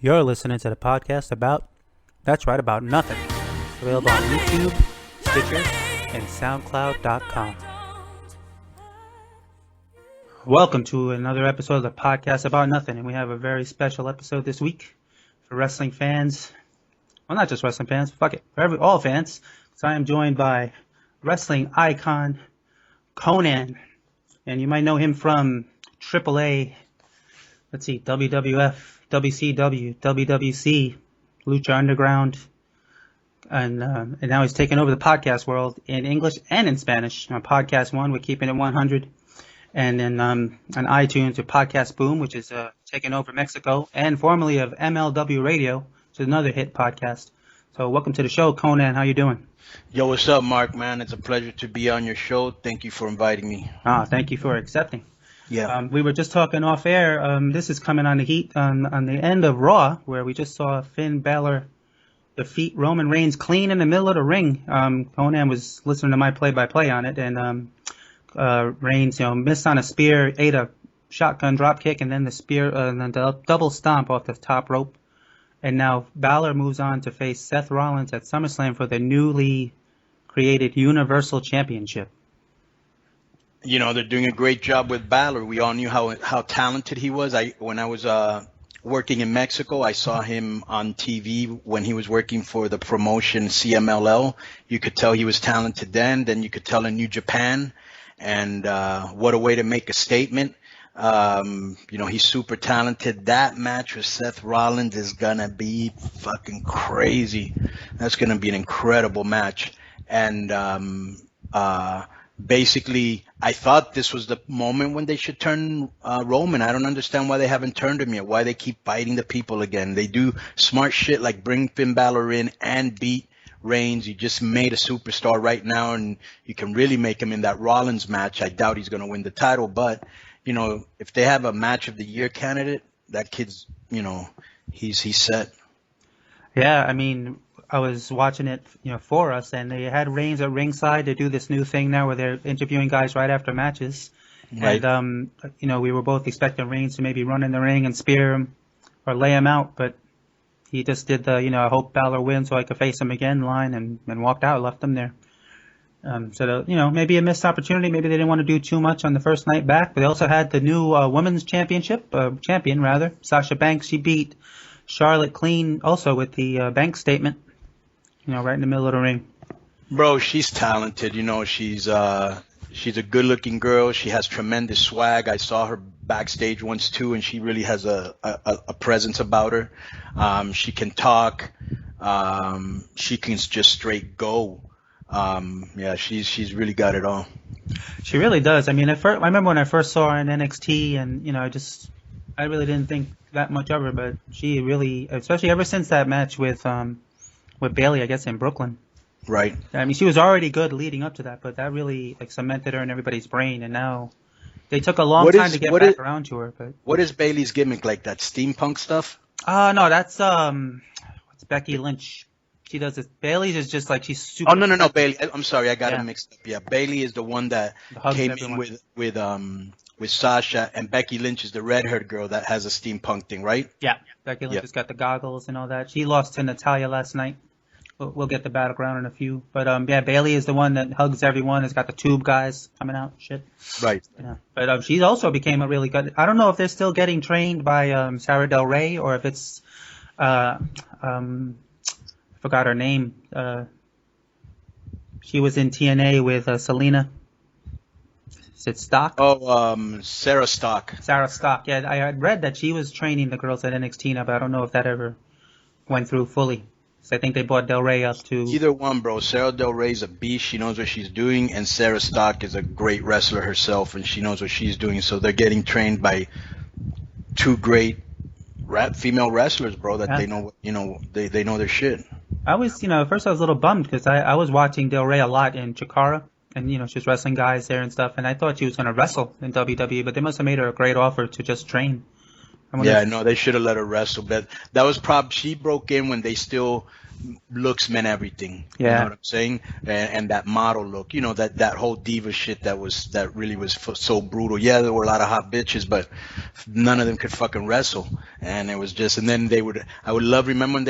You're listening to the podcast that's right, about nothing. Available on YouTube, Stitcher, and SoundCloud.com. Welcome to another episode of the podcast about nothing, and we have a very special episode this week for wrestling fans. Well, not just wrestling fans, fuck it, for all fans. So I am joined by wrestling icon Konnan, and you might know him from AAA, WWF, WCW, WWC, Lucha Underground, and now he's taken over the podcast world in English and in Spanish. On Podcast One with Keepin It 100, and then on iTunes with Podcast Boom, which is taken over Mexico, and formerly of MLW Radio, which is another hit podcast. So welcome to the show, Konnan. How you doing? Yo, what's up, Mark, man? It's a pleasure to be on your show. Thank you for inviting me. Thank you for accepting. Yeah. We were just talking off air. This is coming on the heat on the end of Raw, where we just saw Finn Balor defeat Roman Reigns clean in the middle of the ring. Konnan was listening to my play-by-play on it, and Reigns, missed on a spear, ate a shotgun drop kick, and then the spear, and then the double stomp off the top rope. And now Balor moves on to face Seth Rollins at SummerSlam for the newly created Universal Championship. You know, they're doing a great job with Balor. We all knew how talented he was. When I was working in Mexico, I saw him on TV when he was working for the promotion CMLL. You could tell he was talented then you could tell in New Japan. And what a way to make a statement. He's super talented. That match with Seth Rollins is going to be fucking crazy. That's going to be an incredible match. And basically, I thought this was the moment when they should turn Roman. I don't understand why they haven't turned him yet, why they keep biting the people again. They do smart shit like bring Finn Balor in and beat Reigns. You just made a superstar right now, and you can really make him in that Rollins match. I doubt he's going to win the title, but, if they have a match of the year candidate, that kid's, he's set. Yeah, I mean, I was watching it, for us, and they had Reigns at ringside to do this new thing now where they're interviewing guys right after matches. Right. And, we were both expecting Reigns to maybe run in the ring and spear him or lay him out, but he just did the, I hope Balor wins so I could face him again line and walked out, left him there. Maybe a missed opportunity. Maybe they didn't want to do too much on the first night back, but they also had the new women's champion, Sasha Banks. She beat Charlotte clean also with the bank statement, right in the middle of the ring. Bro, she's talented. She's a good-looking girl. She has tremendous swag. I saw her backstage once too, and she really has a presence about her. She can talk. She can just straight go. She's really got it all. She really does. I mean, I remember when I first saw her in NXT, and I really didn't think that much of her, but she really, especially ever since that match with Bayley, I guess in Brooklyn. Right. I mean, she was already good leading up to that, but that really cemented her in everybody's brain, and now they took a long time to get back around to her. But what is Bayley's gimmick, like that steampunk stuff? No, that's what's Becky Lynch. She does this. Bayley's is just like she's super. Oh no, Bayley. I'm sorry, I got it mixed up. Yeah, Bayley is the one that came everyone in with Sasha, and Becky Lynch is the red-haired girl that has a steampunk thing, right? Yeah, Becky Lynch has got the goggles and all that. She lost to Natalya last night. We'll get the BattleGround in a few, but Bayley is the one that hugs everyone. Has got the tube guys coming out, shit. Right. Yeah, but she also became a really good. I don't know if they're still getting trained by Sarah Del Rey or if it's forgot her name. She was in TNA with Selena. Is it Stock? Oh, Sarah Stock. Sarah Stock. Yeah, I had read that she was training the girls at NXT now, but I don't know if that ever went through fully. So I think they brought Del Rey up to... Either one, bro. Sarah Del Rey's a beast. She knows what she's doing. And Sarah Stock is a great wrestler herself, and she knows what she's doing. So they're getting trained by two great female wrestlers, bro, that they know, they know their shit. I was, at first I was a little bummed because I was watching Del Rey a lot in Chikara. And, she was wrestling guys there and stuff. And I thought she was going to wrestle in WWE, but they must have made her a great offer to just train. Yeah, no, they should have let her wrestle, but that was she broke in when they still looks meant everything. Yeah. You know what I'm saying? And that model look, you know, that whole diva shit that really was so brutal. Yeah, there were a lot of hot bitches, but none of them could fucking wrestle. And it was just, and then I would remember when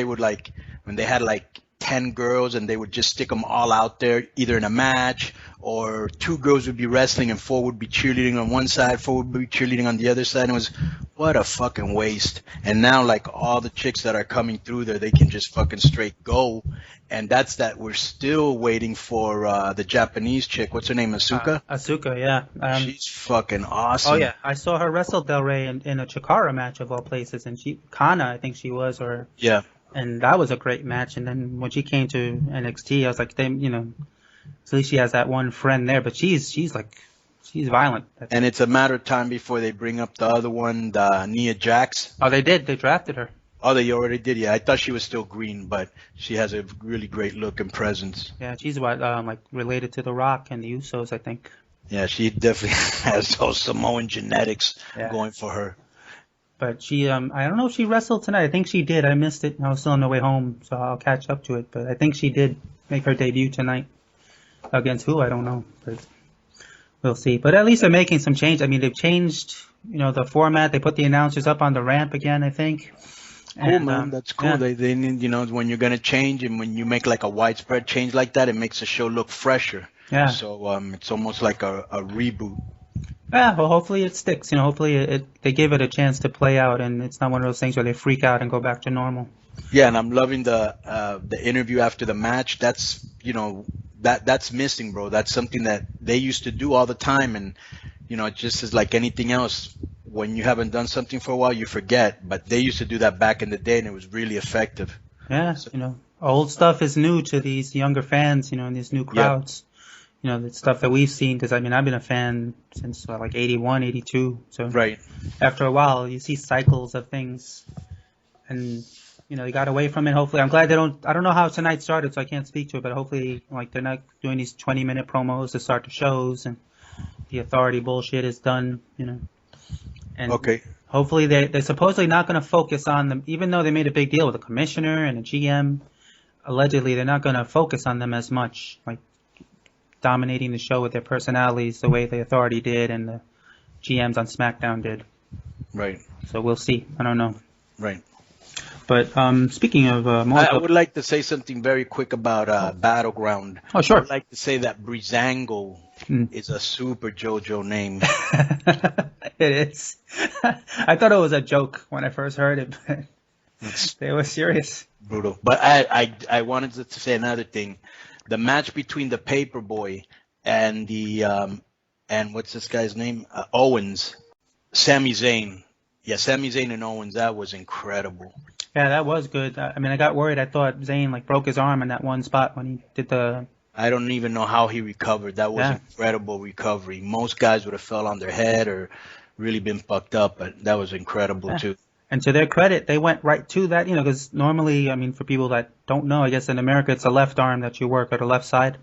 when they had like 10 girls and they would just stick them all out there, either in a match or 2 girls would be wrestling and 4 would be cheerleading on one side, 4 would be cheerleading on the other side. And it was, what a fucking waste. And now, like, all the chicks that are coming through there, they can just fucking straight go. And that's that. We're still waiting for the Japanese chick. What's her name? Asuka? Asuka, yeah. She's fucking awesome. Oh, yeah. I saw her wrestle Del Rey in a Chikara match, of all places. And Kana, I think she was, or... Yeah. And that was a great match. And then when she came to NXT, I was like, you know, at least she has that one friend there. But she's violent. And it's a matter of time before they bring up the other one, the Nia Jax. Oh, they did. They drafted her. Oh, they already did. Yeah, I thought she was still green, but she has a really great look and presence. Yeah, she's like related to The Rock and the Usos, I think. Yeah, she definitely has those Samoan genetics going for her. But she, I don't know if she wrestled tonight. I think she did. I missed it. I was still on the way home, so I'll catch up to it. But I think she did make her debut tonight. Against who? I don't know. But we'll see. But at least they're making some change. I mean, they've changed, you know, the format. They put the announcers up on the ramp again, I think. Cool, man. That's cool. Yeah. They need, you know, when you're going to change and when you make like a widespread change like that, it makes the show look fresher. Yeah. So it's almost like a reboot. Yeah, well, hopefully it sticks. You know, hopefully they give it a chance to play out, and it's not one of those things where they freak out and go back to normal. Yeah, and I'm loving the interview after the match. That's, you know, that's missing, bro. That's something that they used to do all the time, and you know, it just is like anything else. When you haven't done something for a while, you forget. But they used to do that back in the day, and it was really effective. Yeah, so, you know, old stuff is new to these younger fans, you know, and these new crowds. Yep. You know, the stuff that we've seen, because, I mean, I've been a fan since, like, 81, 82. So right. After a while, you see cycles of things. And, you know, they got away from it, hopefully. I'm glad I don't know how tonight started, so I can't speak to it, but hopefully, like, they're not doing these 20-minute promos to start the shows, and the authority bullshit is done, you know. And okay. Hopefully they're supposedly not going to focus on them, even though they made a big deal with the commissioner and the GM. Allegedly, they're not going to focus on them as much, like dominating the show with their personalities the way the authority did and the GMs on SmackDown did. Right. So we'll see. I don't know. Right. But speaking of I would like to say something very quick about BattleGround. Oh, sure. I would like to say that Breezango is a super JoJo name. It is. I thought it was a joke when I first heard it, but they were serious. Brutal. But I wanted to say another thing. The match between the Paperboy and the and what's this guy's name? Owens, Sami Zayn. Yeah, Sami Zayn and Owens. That was incredible. Yeah, that was good. I mean, I got worried. I thought Zayn like broke his arm in that one spot when he did the. I don't even know how he recovered. That was incredible recovery. Most guys would have fell on their head or really been fucked up, but that was incredible too. And to their credit, they went right to that, you know, because normally, I mean, for people that don't know, I guess in America it's the left arm that you work or the left side.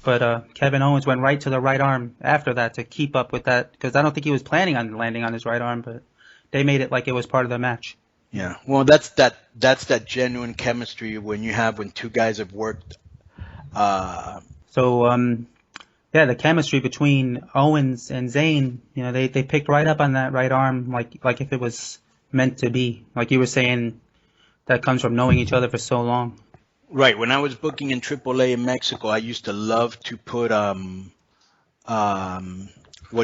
But Kevin Owens went right to the right arm after that to keep up with that, because I don't think he was planning on landing on his right arm, but they made it like it was part of the match. Yeah, well, that's that genuine chemistry when two guys have worked. Yeah, the chemistry between Owens and Zayn, you know, they picked right up on that right arm like if it was meant to be. Like you were saying, that comes from knowing each other for so long. Right. When I was booking in AAA in Mexico, I used to love to put what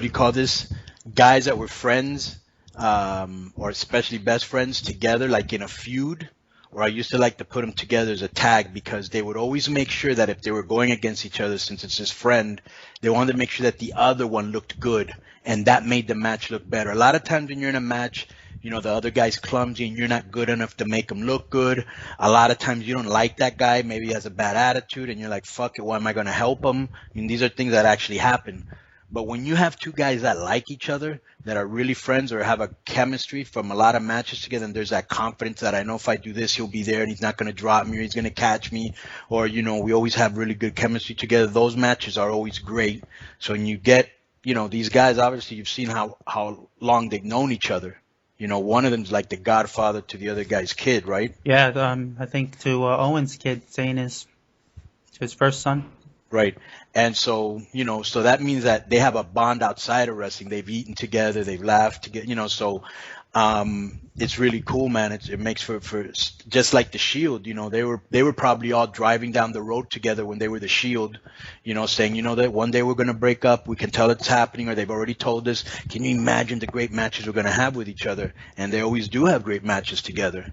do you call this? Guys that were friends, or especially best friends together, like in a feud. Or I used to like to put them together as a tag, because they would always make sure that if they were going against each other, since it's his friend, they wanted to make sure that the other one looked good, and that made the match look better. A lot of times when you're in a match, you know, the other guy's clumsy and you're not good enough to make him look good. A lot of times you don't like that guy. Maybe he has a bad attitude and you're like, fuck it, why am I going to help him? I mean, these are things that actually happen. But when you have two guys that like each other, that are really friends or have a chemistry from a lot of matches together, and there's that confidence that I know if I do this, he'll be there and he's not going to drop me or he's going to catch me, or, you know, we always have really good chemistry together. Those matches are always great. So when you get, you know, these guys, obviously you've seen how long they've known each other. You know, one of them's like the godfather to the other guy's kid, right? Yeah, I think to Owen's kid, Zane is his first son. Right. And so, you know, so that means that they have a bond outside of wrestling. They've eaten together, they've laughed together, you know, so it's really cool, man. It makes for just like the Shield, you know, they were probably all driving down the road together when they were the Shield, you know, saying, you know, that one day we're going to break up. We can tell it's happening, or they've already told us. Can you imagine the great matches we're going to have with each other? And they always do have great matches together.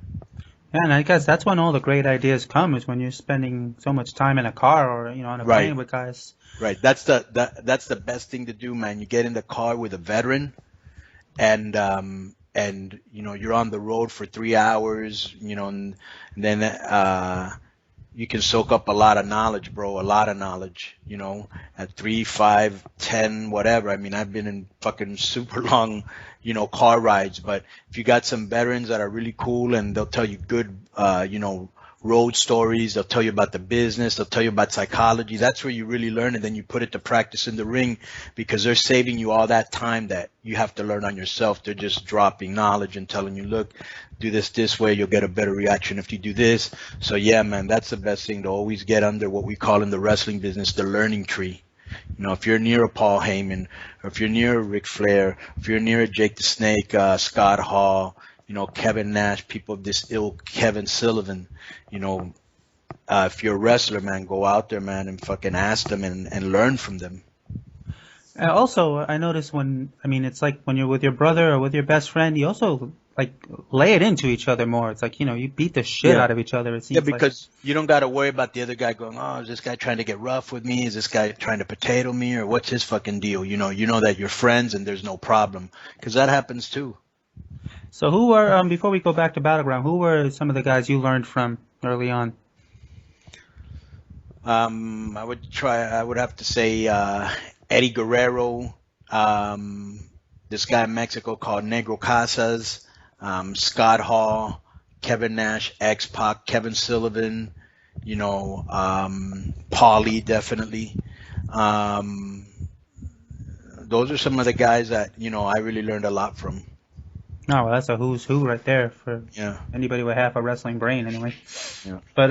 Yeah, and I guess that's when all the great ideas come, is when you're spending so much time in a car or, you know, on a plane with guys. Right. That's the best thing to do, man. You get in the car with a veteran, and you know, you're on the road for 3 hours, you know, and then you can soak up a lot of knowledge, bro. A lot of knowledge, you know, at 3, 5, 10, whatever. I mean, I've been in fucking super long, you know, car rides, but if you got some veterans that are really cool and they'll tell you good, you know, road stories, they'll tell you about the business, they'll tell you about psychology. That's where you really learn, and then you put it to practice in the ring, because they're saving you all that time that you have to learn on yourself. They're just dropping knowledge and telling you, look, do this way, you'll get a better reaction if you do this. So yeah, man, that's the best thing, to always get under what we call in the wrestling business the learning tree. You know, if you're near a Paul Heyman, or if you're near a Ric Flair, if you're near a Jake the Snake, Scott Hall, you know, Kevin Nash, people of this ilk, Kevin Sullivan, you know, if you're a wrestler, man, go out there, man, and fucking ask them and learn from them. Also, I noticed it's like when you're with your brother or with your best friend, you also like lay it into each other more. It's like, you know, you beat the shit out of each other. It seems because you don't got to worry about the other guy going, oh, is this guy trying to get rough with me? Is this guy trying to potato me, or what's his fucking deal? You know that you're friends and there's no problem, because that happens too. So who were, before we go back to BattleGround, who were some of the guys you learned from early on? I would have to say Eddie Guerrero, this guy in Mexico called Negro Casas, Scott Hall, Kevin Nash, X-Pac, Kevin Sullivan, you know, Paulie, definitely. Those are some of the guys that, you know, I really learned a lot from. Oh, well, that's a who's who right there for anybody with half a wrestling brain, anyway. Yeah. But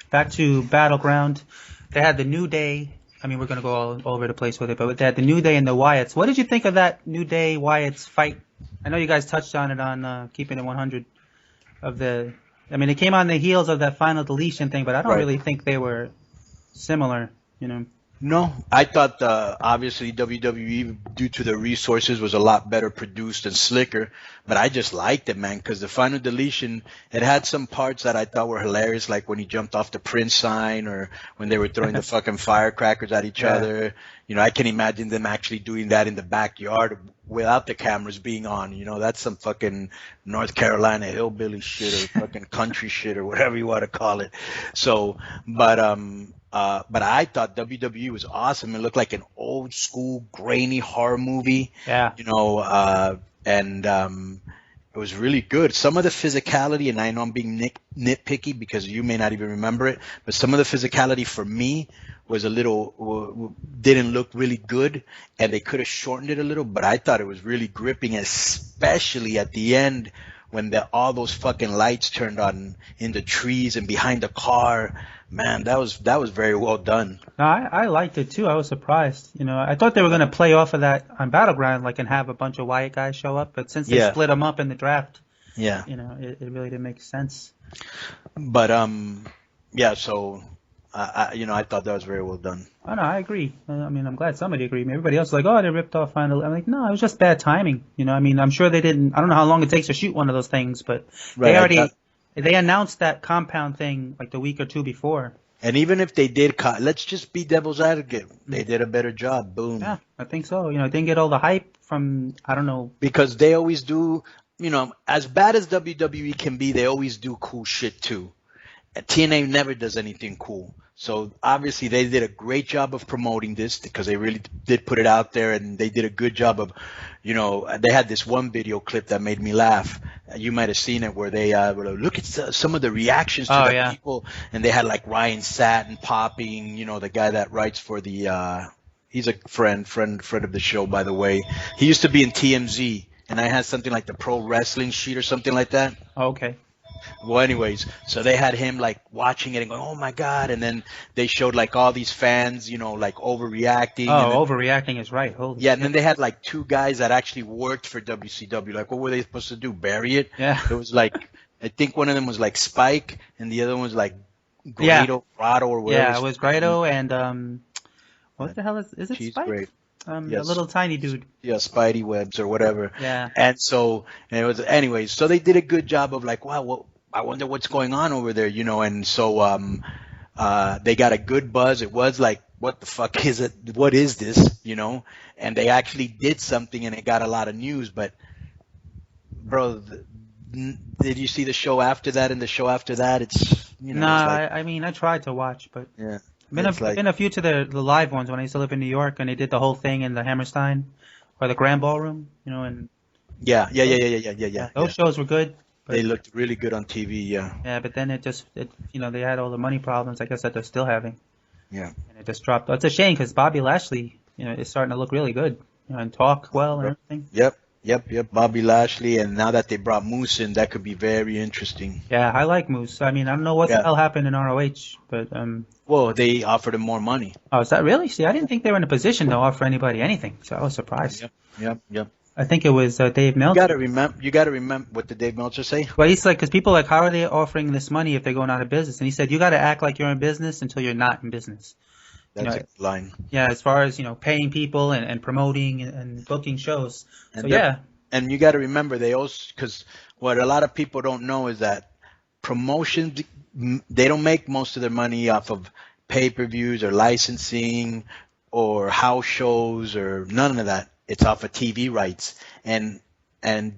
back to BattleGround, they had the New Day. I mean, we're gonna go all over the place with it, but they had the New Day and the Wyatts. What did you think of that New Day Wyatts fight? I know you guys touched on it on Keepin It 100. I mean, it came on the heels of that final deletion thing, but I don't really think they were similar, you know. No, I thought obviously WWE, due to the resources, was a lot better produced and slicker, but I just liked it, man, because the final deletion, it had some parts that I thought were hilarious, like when he jumped off the Prince sign, or when they were throwing the fucking firecrackers at each other. You know, I can imagine them actually doing that in the backyard without the cameras being on. You know, that's some fucking North Carolina hillbilly shit, or fucking country shit, or whatever you want to call it. So, but I thought WWE was awesome. It looked like an old school grainy horror movie. Yeah. You know, and it was really good. Some of the physicality, and I know I'm being nitpicky because you may not even remember it, but some of the physicality for me was a little, didn't look really good, and they could have shortened it a little, but I thought it was really gripping, especially at the end when all those fucking lights turned on in the trees and behind the car. Man, that was very well done. No, I liked it too. I was surprised. You know, I thought they were going to play off of that on BattleGround, like, and have a bunch of Wyatt guys show up, but since they split them up in the draft, you know, it really didn't make sense. But so you know, I thought that was very well done. Oh no, I agree. I mean, I'm glad somebody agreed. Everybody else was like, oh, they ripped off final. I'm like, no, it was just bad timing. You know, I mean, I'm sure they didn't. I don't know how long it takes to shoot one of those things, but they announced that compound thing like the week or two before. And even if they did, let's just be devil's advocate. They did a better job. Boom. Yeah, I think so. You know, it didn't get all the hype from, I don't know. Because they always do, you know, as bad as WWE can be, they always do cool shit too. TNA never does anything cool. So obviously they did a great job of promoting this, because they really did put it out there, and they did a good job of, you know, they had this one video clip that made me laugh. You might have seen it, where they were like, look at some of the reactions to the people, and they had like Ryan Satin popping, you know, the guy that writes for the he's a friend of the show, by the way. He used to be in TMZ, and I had something like the Pro Wrestling Sheet or something like that. Oh, okay. Well, anyways, so they had him like watching it and going, "Oh my God!" And then they showed like all these fans, like overreacting. And then, Overreacting is right. Holy yeah, shit. and then they had like two guys that actually worked for WCW. Like, what were they supposed to do? Bury it? Yeah. It was like, I think one of them was like Spike, and the other one was like Yeah. Grotto, or whatever. Yeah, it was Grotto and what the hell is it? She's Spike? great. A Yes. little tiny dude. Yeah, Spidey webs or whatever. Yeah. And so, and it was, anyways, so they did a good job of like, wow, I wonder what's going on over there, and so they got a good buzz. It was like, what the fuck is it? What is this? And they actually did something, and it got a lot of news. But, bro, did you see the show after that? And the show after that, it's Nah, it's like, I mean, I tried to watch, but yeah, I've been a few to the live ones when I used to live in New York, and they did the whole thing in the Hammerstein or the Grand Ballroom, and yeah. those shows were good. But, They looked really good on TV, yeah. yeah, but then they had all the money problems, I guess, that they're still having. Yeah. And it just dropped. It's a shame because Bobby Lashley, is starting to look really good, and talk well and everything. Yep. Bobby Lashley, and now that they brought Moose in, that could be very interesting. Yeah, I like Moose. I mean, I don't know what the hell happened in ROH, but Well, they offered him more money. Oh, is that really? See, I didn't think they were in a position to offer anybody anything, so I was surprised. Yep. I think it was Dave Meltzer. You gotta remember what did Dave Meltzer say? Well, he's like, because people are like, how are they offering this money if they're going out of business? And he said, you got to act like you're in business until you're not in business. That's a good line. Yeah, as far as paying people and promoting and booking shows. And you got to remember, they also, because what a lot of people don't know is that promotions, they don't make most of their money off of pay-per-views or licensing or house shows or none of that. It's off of TV rights. And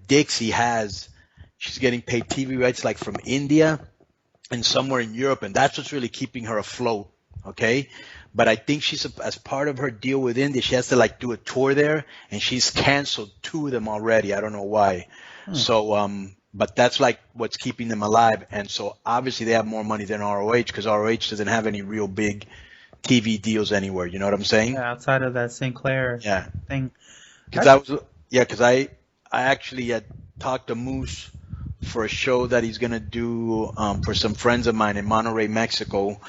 Dixie she's getting paid TV rights like from India and somewhere in Europe, and that's what's really keeping her afloat, okay? But I think she's, as part of her deal with India, she has to like do a tour there, and she's canceled 2 of them already. I don't know why. So, but that's like what's keeping them alive. And so obviously they have more money than ROH because ROH doesn't have any real big TV deals anywhere. You know what I'm saying? Yeah, outside of that Sinclair thing. Because I actually had talked to Moose for a show that he's gonna do for some friends of mine in Monterrey, Mexico,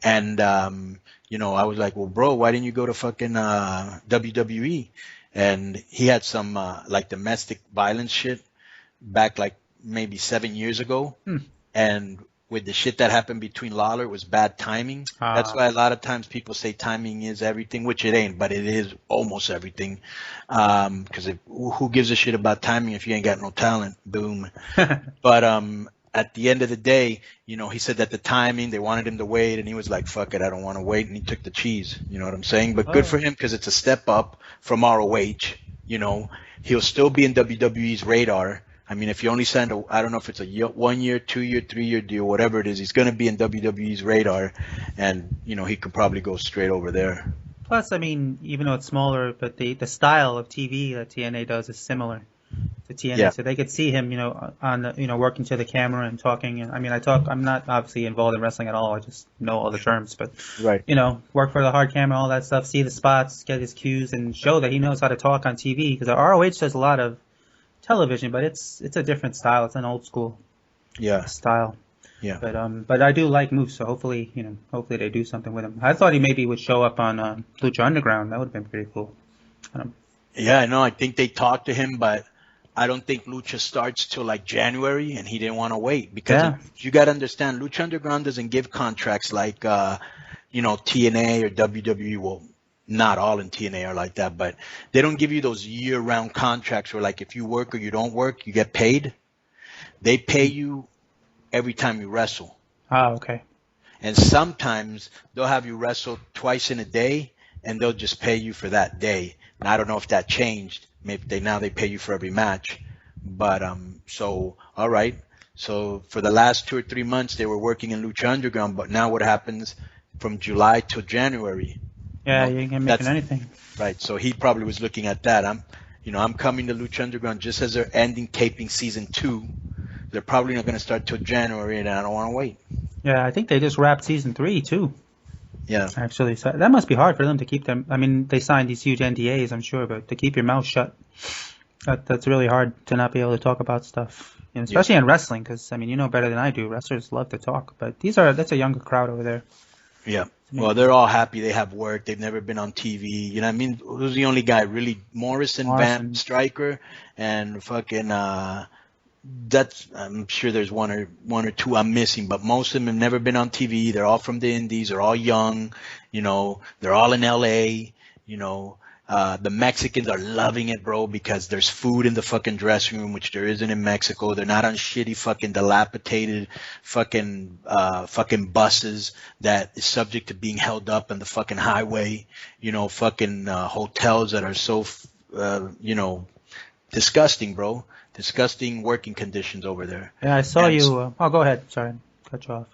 and I was like, well, bro, why didn't you go to fucking WWE? And he had some like domestic violence shit back like maybe 7 years ago, and with the shit that happened between Lawler, it was bad timing. That's why a lot of times people say timing is everything, which it ain't, but it is almost everything. Because who gives a shit about timing if you ain't got no talent? Boom. But at the end of the day, he said that the timing, they wanted him to wait, and he was like, fuck it, I don't want to wait, and he took the cheese. You know what I'm saying? But good for him because it's a step up from ROH. He'll still be in WWE's radar. I mean, if you only signed I don't know if it's a 1 year, 2 year, 3 year deal, whatever it is, he's going to be in WWE's radar, and he could probably go straight over there. Plus, I mean, even though it's smaller, but the style of TV that TNA does is similar to TNA, Yeah. so they could see him, on the, working to the camera and talking. And I mean, I'm not obviously involved in wrestling at all. I just know all the terms, but Right. work for the hard camera, all that stuff, see the spots, get his cues, and show that he knows how to talk on TV. Because ROH does a lot of television, but it's a different style. It's an old school style. Yeah. But I do like Moose, so hopefully they do something with him. I thought he maybe would show up on Lucha Underground. That would have been pretty cool. Yeah, no, I think they talked to him, but I don't think Lucha starts till like January, and he didn't want to wait because you got to understand, Lucha Underground doesn't give contracts like TNA or WWE. Well, not all in TNA are like that, but they don't give you those year-round contracts where like if you work or you don't work, you get paid. They pay you every time you wrestle. Oh, okay. And sometimes they'll have you wrestle twice in a day, and they'll just pay you for that day. And I don't know if that changed. Maybe they pay you for every match. But so all right. So for the last 2 or 3 months they were working in Lucha Underground, but now what happens from July till January? Yeah, you ain't making anything. Right. So he probably was looking at that. I'm coming to Lucha Underground just as they're ending taping season 2. They're probably not going to start till January, and I don't want to wait. Yeah, I think they just wrapped season 3 too. Yeah. Actually, so that must be hard for them to keep them. I mean, they signed these huge NDAs, I'm sure, but to keep your mouth shut. That's really hard to not be able to talk about stuff, especially in wrestling, because I mean, you know better than I do. Wrestlers love to talk, but that's a younger crowd over there. Yeah. Well, they're all happy. They have work. They've never been on TV. You know what I mean? Who's the only guy really? Morrison, Van Stryker, and fucking that's I'm sure there's one or two I'm missing, but most of them have never been on TV. They're all from the Indies. They're all young. They're all in LA. The Mexicans are loving it, bro, because there's food in the fucking dressing room, which there isn't in Mexico. They're not on shitty fucking dilapidated fucking buses that is subject to being held up on the fucking highway. Hotels that are so disgusting, bro. Disgusting working conditions over there. Yeah, I saw you. Go ahead. Sorry, cut you off.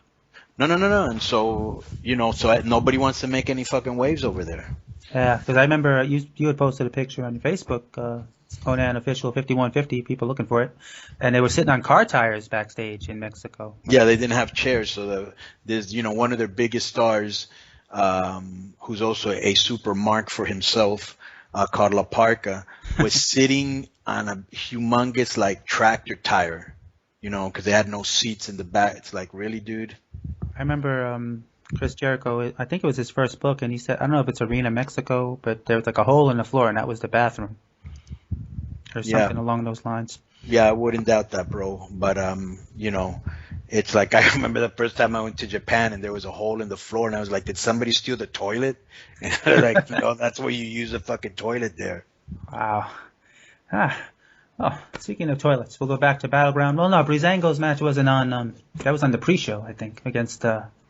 No. And so, nobody wants to make any fucking waves over there. Yeah, because I remember you had posted a picture on your Facebook, Konnan official 5150, people looking for it, and they were sitting on car tires backstage in Mexico. Yeah, they didn't have chairs, so there's one of their biggest stars, who's also a super mark for himself, Carla Parca, was sitting on a humongous like tractor tire, because they had no seats in the back. It's like, really, dude? I remember Chris Jericho, I think it was his first book, and he said, I don't know if it's Arena Mexico, but there was like a hole in the floor, and that was the bathroom. Or something along those lines. Yeah, I wouldn't doubt that, bro. But, it's like, I remember the first time I went to Japan, and there was a hole in the floor, and I was like, did somebody steal the toilet? And they're like, that's where you use the fucking toilet there. Wow. Speaking of toilets, we'll go back to BattleGround. Well, no, Breezango's match wasn't on, that was on the pre-show, I think, against,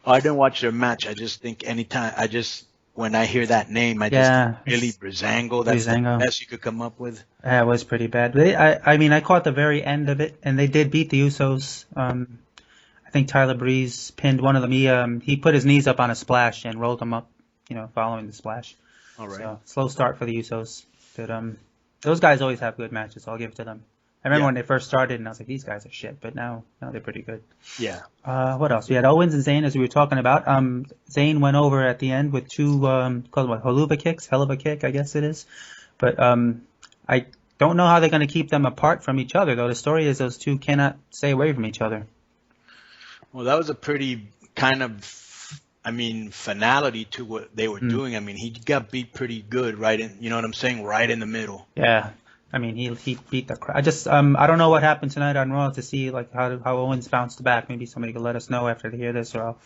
I didn't watch their match. I just think when I hear that name, I just really Breezango. That's the best you could come up with. Yeah, it was pretty bad. I mean, I caught the very end of it, and they did beat the Usos. I think Tyler Breeze pinned one of them. He put his knees up on a splash and rolled them up, following the splash. All right. So, slow start for the Usos. But those guys always have good matches. So I'll give it to them. I remember when they first started, and I was like, these guys are shit. But now they're pretty good. Yeah. What else? We had Owens and Zayn, as we were talking about. Zayn went over at the end with two, called what, Haluva kicks? Hell of a kick, I guess it is. But I don't know how they're going to keep them apart from each other, though. The story is those two cannot stay away from each other. Well, that was a pretty kind of, finality to what they were doing. I mean, he got beat pretty good, right in, you know what I'm saying, right in the middle. Yeah. I mean, he beat the crowd. I just I don't know what happened tonight on Raw to see like how Owens bounced back. Maybe somebody could let us know after they hear this, or I'll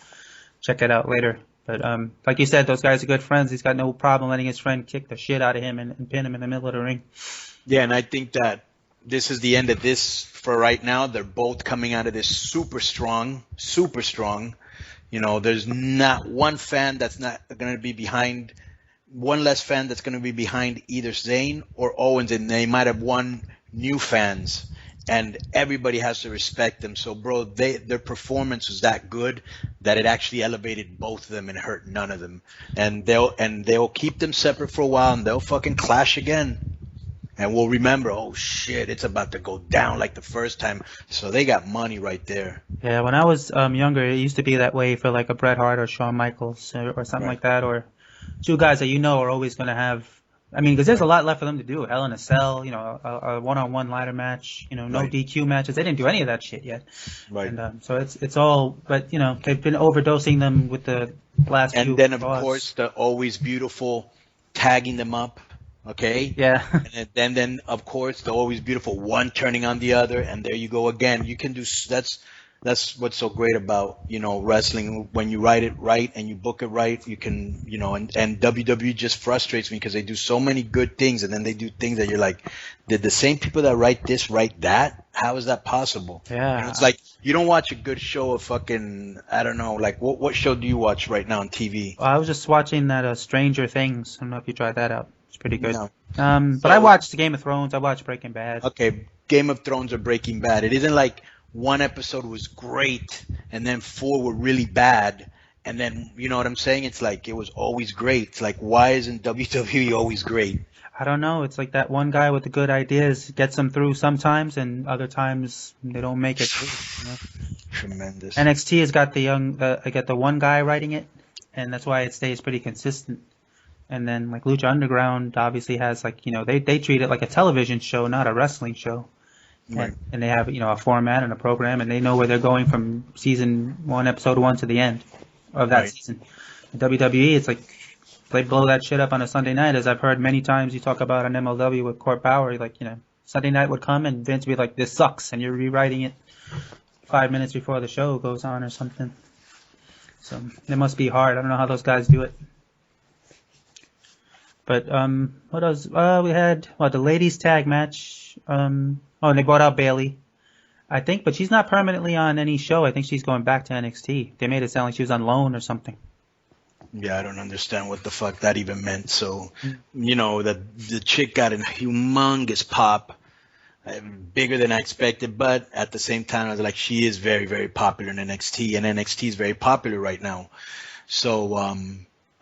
check it out later. But like you said, those guys are good friends. He's got no problem letting his friend kick the shit out of him and pin him in the middle of the ring. Yeah, and I think that this is the end of this for right now. They're both coming out of this super strong. There's not one fan that's not going to be behind. One less fan that's going to be behind either Zayn or Owens, and they might have won new fans, and everybody has to respect them. So, bro, their performance was that good that it actually elevated both of them and hurt none of them. And they'll keep them separate for a while, and they'll fucking clash again. And we'll remember, oh shit, it's about to go down like the first time. So they got money right there. Yeah, when I was younger, it used to be that way for like a Bret Hart or Shawn Michaels or something like that, or two guys that are always going to have, because there's a lot left for them to do. Hell in a Cell, a one-on-one ladder match, no DQ matches. They didn't do any of that shit yet. Right. And so it's all, but, they've been overdosing them with the last few. And then, of course, the always beautiful tagging them up, okay? Yeah. And then, of course, the always beautiful one turning on the other, and there you go again. You can do, that's what's so great about, wrestling. When you write it right and you book it right, you can, and WWE just frustrates me because they do so many good things, and then they do things that you're like, did the same people that write this write that? How is that possible? Yeah. It's like, you don't watch a good show of fucking, I don't know, like what show do you watch right now on TV? Well, I was just watching that Stranger Things. I don't know if you tried that out. It's pretty good. No. But I watched Game of Thrones. I watched Breaking Bad. Okay, Game of Thrones or Breaking Bad. It isn't like one episode was great and then 4 were really bad, and then, you know what I'm saying? It's like it was always great. It's like, why isn't WWE always great? I don't know. It's like that one guy with the good ideas gets them through sometimes, and other times they don't make it through. Tremendous. NXT has got the one guy writing it, and that's why it stays pretty consistent. And then like Lucha Underground obviously has like, they treat it like a television show, not a wrestling show. Right. And they have, a format and a program, and they know where they're going from season 1, episode 1 to the end of that season. WWE, it's like they blow that shit up on a Sunday night, as I've heard many times. You talk about an MLW with Court Bauer, like, Sunday night would come and Vince would be like, this sucks, and you're rewriting it 5 minutes before the show goes on or something. So it must be hard. I don't know how those guys do it. But what else? We had the ladies tag match. And they brought out Bayley, I think, but she's not permanently on any show. I think she's going back to NXT. They made it sound like she was on loan or something. Yeah, I don't understand what the fuck that even meant. So, the chick got a humongous pop, bigger than I expected. But at the same time, I was like, she is very, very popular in NXT, and NXT is very popular right now. So,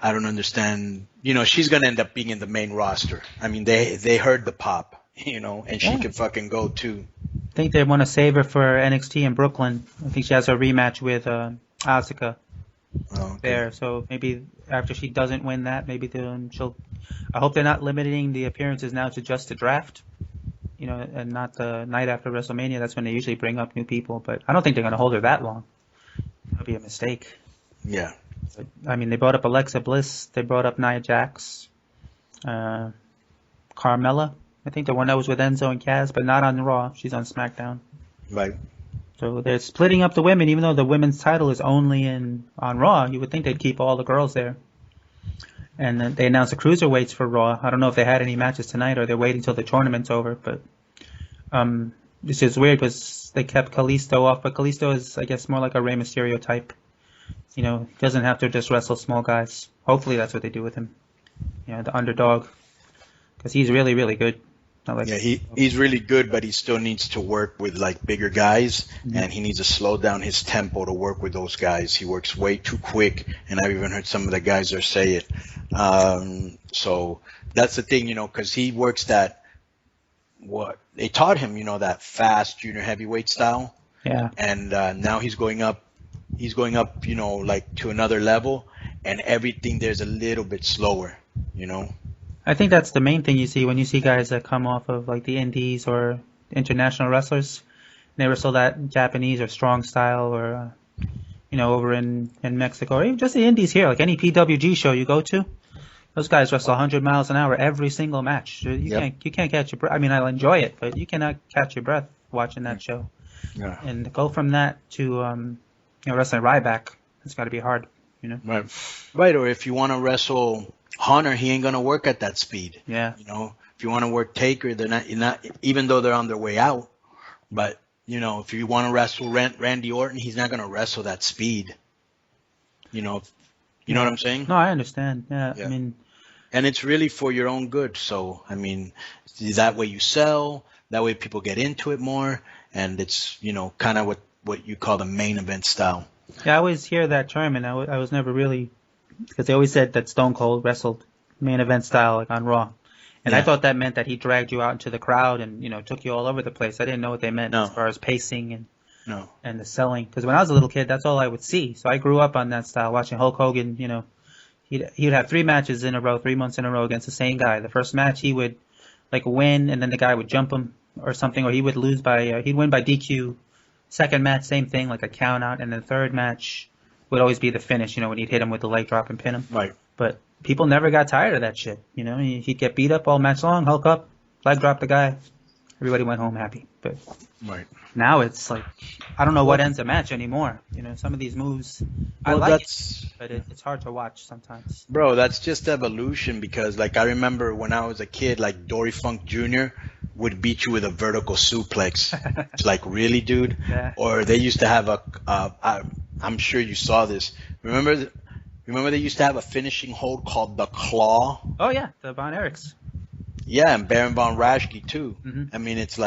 I don't understand. She's gonna end up being in the main roster. I mean, they heard the pop. And she could fucking go too. I think they want to save her for NXT in Brooklyn. I think she has her rematch with Asuka there. So maybe after she doesn't win that, maybe she'll. I hope they're not limiting the appearances now to just the draft, and not the night after WrestleMania. That's when they usually bring up new people. But I don't think they're going to hold her that long. That'd be a mistake. Yeah. But, I mean, they brought up Alexa Bliss. They brought up Nia Jax, Carmella. I think the one that was with Enzo and Kaz, but not on Raw. She's on SmackDown. Right. So they're splitting up the women, even though the women's title is only on Raw. You would think they'd keep all the girls there. And then they announced the cruiserweights for Raw. I don't know if they had any matches tonight or they're waiting till the tournament's over. But this is weird because they kept Kalisto off. But Kalisto is, I guess, more like a Rey Mysterio type. Doesn't have to just wrestle small guys. Hopefully that's what they do with him. The underdog. Because he's really, really good. He's really good, but he still needs to work with like bigger guys, and he needs to slow down his tempo to work with those guys. He works way too quick, and I've even heard some of the guys there say it. So that's the thing, because he works that what they taught him, that fast junior heavyweight style. Yeah. And now he's going up. He's going up, like to another level, and everything there's a little bit slower, I think that's the main thing you see when you see guys that come off of like the indies or international wrestlers. They wrestle that Japanese or strong style or, over in Mexico or even just the indies here, like any PWG show you go to. Those guys wrestle 100 miles an hour every single match. You can't catch your breath. I mean, I'll enjoy it, but you cannot catch your breath watching that show. Yeah. And to go from that to, wrestling Ryback, it's got to be hard, Right. Right. Or if you want to wrestle Hunter, he ain't gonna work at that speed. Yeah. If you want to work Taker, they're not, even though they're on their way out. But if you want to wrestle Randy Orton, he's not gonna wrestle that speed. You know what I'm saying? No, I understand. Yeah. Yeah. I mean, and it's really for your own good. So I mean, that way you sell. That way people get into it more, and it's kind of what you call the main event style. Yeah, I always hear that term, and I was never really. Because they always said that Stone Cold wrestled main event style, like on Raw. And I thought that meant that he dragged you out into the crowd and, took you all over the place. I didn't know what they meant as far as pacing and the selling. Because when I was a little kid, that's all I would see. So I grew up on that style, watching Hulk Hogan, he'd have 3 matches in a row, 3 months in a row against the same guy. The first match he would, win, and then the guy would jump him or something, or he would lose he'd win by DQ. Second match, same thing, like a count out. And the third match would always be the finish, when he'd hit him with the leg drop and pin him. Right. But people never got tired of that shit. He'd get beat up all match long, Hulk up, leg drop the guy. Everybody went home happy. But right. Now it's like, I don't know what ends a match anymore. Some of these moves, I like it, but it's hard to watch sometimes. Bro, that's just evolution because, I remember when I was a kid, Dory Funk Jr. would beat you with a vertical suplex. It's really, dude? Yeah. Or they used to have I'm sure you saw this. Remember they used to have a finishing hold called the Claw? Oh, yeah, the Von Erichs. Yeah, and Baron Von Raschke, too. Mm-hmm. I mean, it's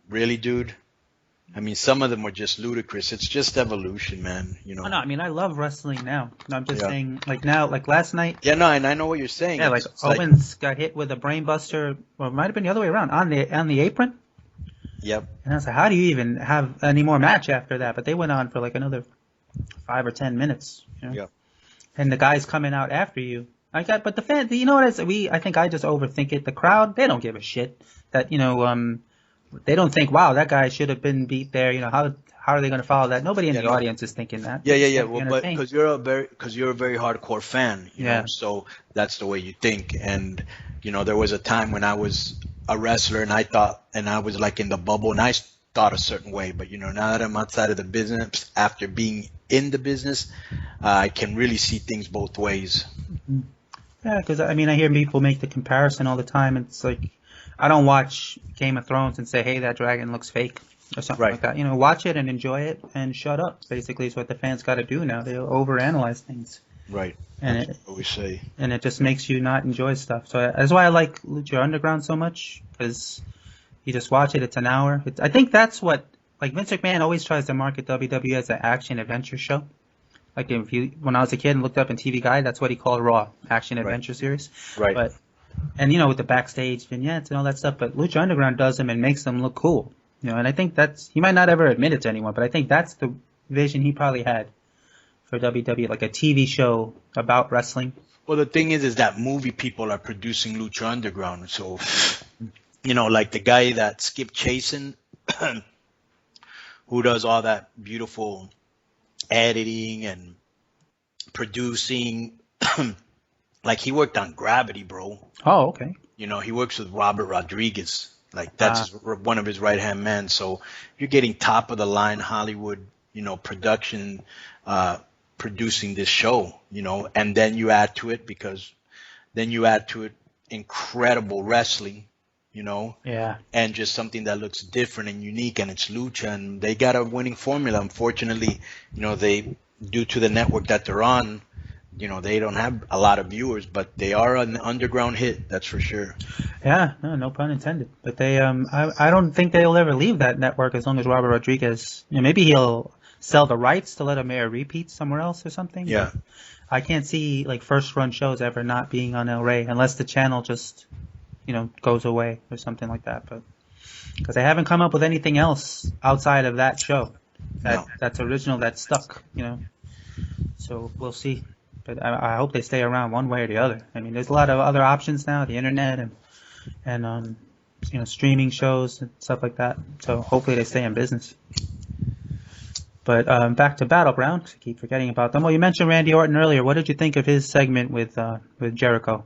really, dude? I mean, some of them were just ludicrous. It's just evolution, man. Oh, no, I mean, I love wrestling now. I'm just saying, now, last night. Yeah, no, and I know what you're saying. Yeah, Owens got hit with a brain buster, or it might have been the other way around, on the apron. Yep. And I was like, how do you even have any more match after that? But they went on for another 5 or 10 minutes. Yep. And the guys coming out after you, But the fan, you know what it is? I think I just overthink it. The crowd, they don't give a shit. That they don't think, wow, that guy should have been beat there. How are they going to follow that? Nobody in the audience is thinking that. Yeah. Well, but because you're a very hardcore fan, you know, so that's the way you think. And there was a time when I was a wrestler and I was like in the bubble and I thought a certain way. But now that I'm outside of the business, after being in the business, I can really see things both ways. Yeah, because I hear people make the comparison all the time. It's like, I don't watch Game of Thrones and say, hey, that dragon looks fake or something like that. Watch it and enjoy it and shut up. Basically, is what the fans got to do now. They overanalyze things. Right. And that's what we say. And it just makes you not enjoy stuff. So that's why I like Lucha Underground so much, because you just watch it. It's an hour. I think that's what, like, Vince McMahon always tries to market WWE as an action adventure show. Like when I was a kid and looked up in TV Guide, that's what he called Raw, action adventure series. Right. And with the backstage vignettes and all that stuff, but Lucha Underground does them and makes them look cool. And I think he might not ever admit it to anyone, but I think that's the vision he probably had for WWE, like a TV show about wrestling. Well, the thing is that movie people are producing Lucha Underground. So, like the guy that Skip Chasen, who does all that beautiful editing and producing, like he worked on Gravity, bro. Oh, okay. He works with Robert Rodriguez. Like that's one of his right-hand men. So you're getting top of the line Hollywood, production, producing this show, and then you add to it incredible wrestling, and just something that looks different and unique, and it's Lucha, and they got a winning formula. Unfortunately, they, due to the network that they're on, they don't have a lot of viewers, but they are an underground hit, that's for sure. Yeah, no pun intended. But they, I don't think they'll ever leave that network as long as Robert Rodriguez. Maybe he'll sell the rights to let him air repeats somewhere else or something. Yeah. But I can't see like first run shows ever not being on El Rey unless the channel just, goes away or something like that. But because they haven't come up with anything else outside of that show that's original, that's stuck. So we'll see. But I hope they stay around one way or the other. There's a lot of other options now, the internet and streaming shows and stuff like that. So hopefully they stay in business. But back to BattleGround, I keep forgetting about them. Well, you mentioned Randy Orton earlier. What did you think of his segment with Jericho?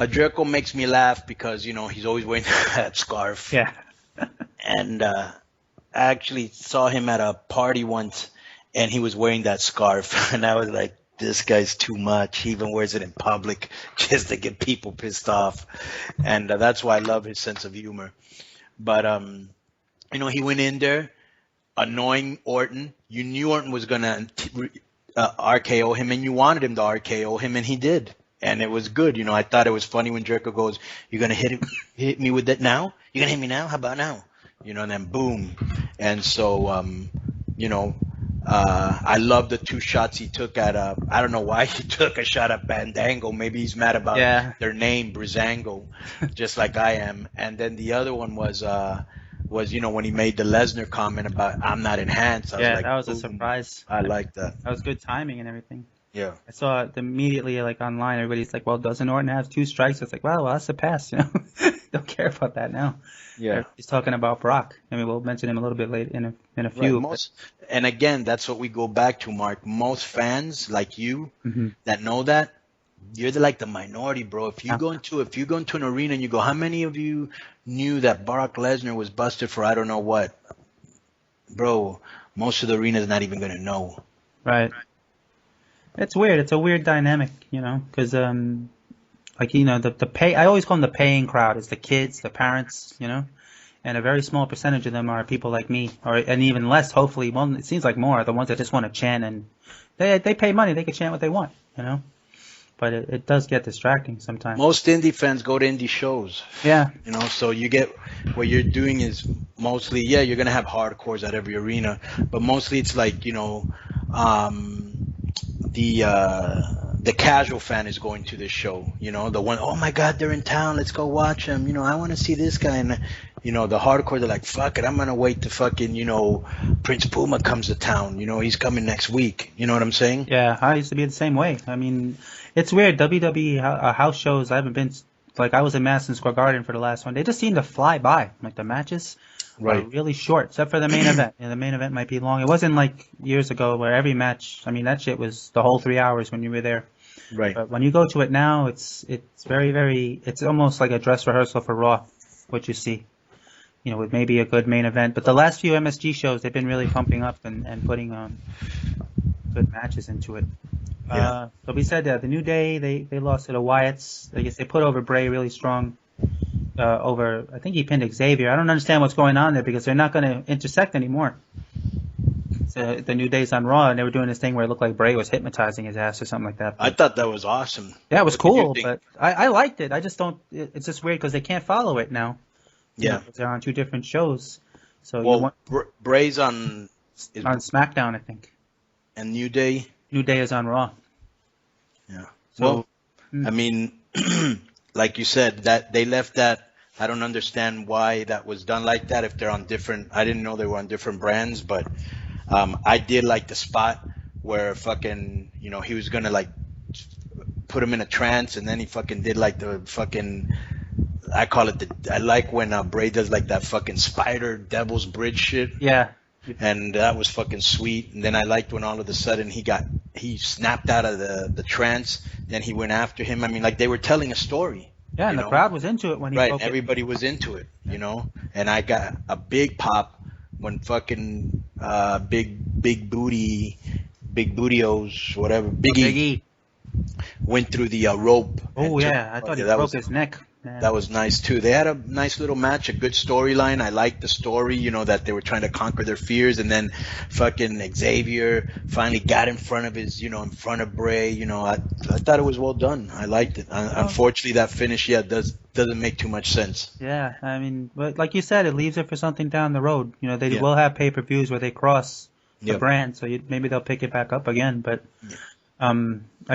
Jericho makes me laugh because he's always wearing that scarf. Yeah. And I actually saw him at a party once, and he was wearing that scarf, and I was like, this guy's too much. He even wears it in public just to get people pissed off. And that's why I love his sense of humor. But, he went in there annoying Orton. You knew Orton was going to RKO him, and you wanted him to RKO him, and he did. And it was good. I thought it was funny when Jericho goes, you're going to hit me with that now? You're going to hit me now? How about now? And then boom. And so, I love the two shots he took at, I don't know why he took a shot at Bandango. Maybe he's mad about their name, Brizango, just like I am. And then the other one was when he made the Lesnar comment about, I'm not enhanced. I was like, that was boom. a surprise. I like that. That was good timing and everything. Yeah. I saw it immediately, like, online. Everybody's like, well, doesn't Orton have 2 strikes? It's like, well, that's a pass, Don't care about that now. Yeah. He's talking about Brock. We'll mention him a little bit later in a few. Right. And again, that's what we go back to, Mark. Most fans like you that know that, you're like the minority, bro. If you go into an arena and you go, how many of you knew that Brock Lesnar was busted for I don't know what? Bro, most of the arena is not even going to know. Right. It's weird. It's a weird dynamic, because the pay. I always call them the paying crowd. It's the kids, the parents, and a very small percentage of them are people like me, and even less, hopefully. Well, it seems like more are the ones that just want to chant, and they pay money. They can chant what they want, But it does get distracting sometimes. Most indie fans go to indie shows. Yeah. So you get what you're doing is mostly, you're going to have hardcores at every arena, but mostly it's like, the casual fan is going to this show, the one, oh my God, they're in town, let's go watch them. I want to see this guy. And the hardcore, they're like, fuck it, I'm gonna wait to fucking, Prince Puma comes to town. He's coming next week. You know what I'm saying? Yeah, I used to be the same way. I mean, it's weird. WWE house shows, I haven't been, like, I was in Madison Square Garden for the last one. They just seem to fly by. Like, the matches are really short, except for the main event. And the main event might be long. It wasn't like years ago where every match, I mean, that shit was the whole 3 hours when you were there. Right. But when you go to it now, it's very, very, it's almost like a dress rehearsal for Raw, what you see. With maybe a good main event. But the last few MSG shows, they've been really pumping up and putting good matches into it. Yeah. So we said that the New Day, they lost to the Wyatts. I guess they put over Bray really strong. I think he pinned Xavier. I don't understand what's going on there because they're not going to intersect anymore. So the New Day's on Raw, and they were doing this thing where it looked like Bray was hypnotizing his ass or something like that. I thought that was awesome. Yeah, it was cool, but I liked it. I just don't. It's just weird because they can't follow it now. Yeah. They're on two different shows. So Bray's on SmackDown, I think. And New Day? New Day is on Raw. Yeah. So, I mean, like you said, that they left that. I don't understand why that was done like that if they're on different. I didn't know they were on different brands, but I did like the spot where fucking, he was going to like put him in a trance and then he fucking did like the fucking. I call it I like when Bray does like that fucking spider devil's bridge shit. Yeah. And that was fucking sweet. And then I liked when all of a sudden he snapped out of the trance. Then he went after him. I mean, like they were telling a story. Yeah, and the crowd was into it when he broke it. Everybody was into it, And I got a big pop when fucking big bootios, whatever, Big E went through the rope. Oh yeah, I thought he broke his neck. Man. That was nice too. They had a nice little match, a good storyline. I liked the story, that they were trying to conquer their fears, and then fucking Xavier finally got in front of in front of Bray. I thought it was well done. I liked it. Unfortunately, that finish, doesn't make too much sense. Yeah, I mean, but like you said, it leaves it for something down the road. They will have pay-per-views where they cross the brand, so maybe they'll pick it back up again, but. I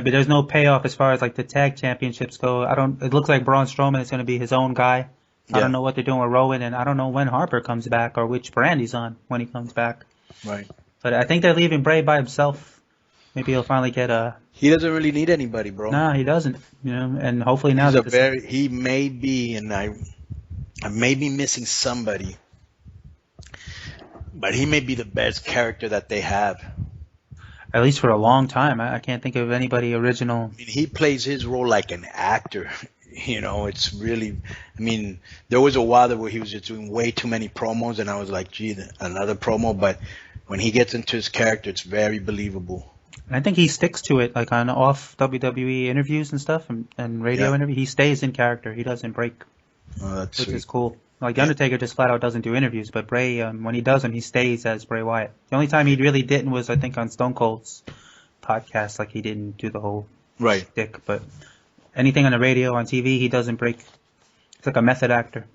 mean, there's no payoff as far as like the tag championships go. It looks like Braun Strowman is going to be his own guy. I don't know what they're doing with Rowan, and I don't know when Harper comes back or which brand he's on when he comes back. Right. But I think they're leaving Bray by himself. Maybe he'll finally get a. He doesn't really need anybody, bro. No, he doesn't. And hopefully now he may be, and I may be missing somebody, but he may be the best character that they have. At least for a long time. I can't think of anybody original. I mean, he plays his role like an actor. It's really, I mean, there was a while there where he was just doing way too many promos, and I was like, gee, another promo. But when he gets into his character, it's very believable. And I think he sticks to it, like on off WWE interviews and stuff, and radio interviews. He stays in character. He doesn't break, which is cool. Like, The Undertaker just flat out doesn't do interviews, but Bray, when he does them, he stays as Bray Wyatt. The only time he really didn't was, I think, on Stone Cold's podcast. Like, he didn't do the whole shtick. But anything on the radio, on TV, he doesn't break. It's like a method actor.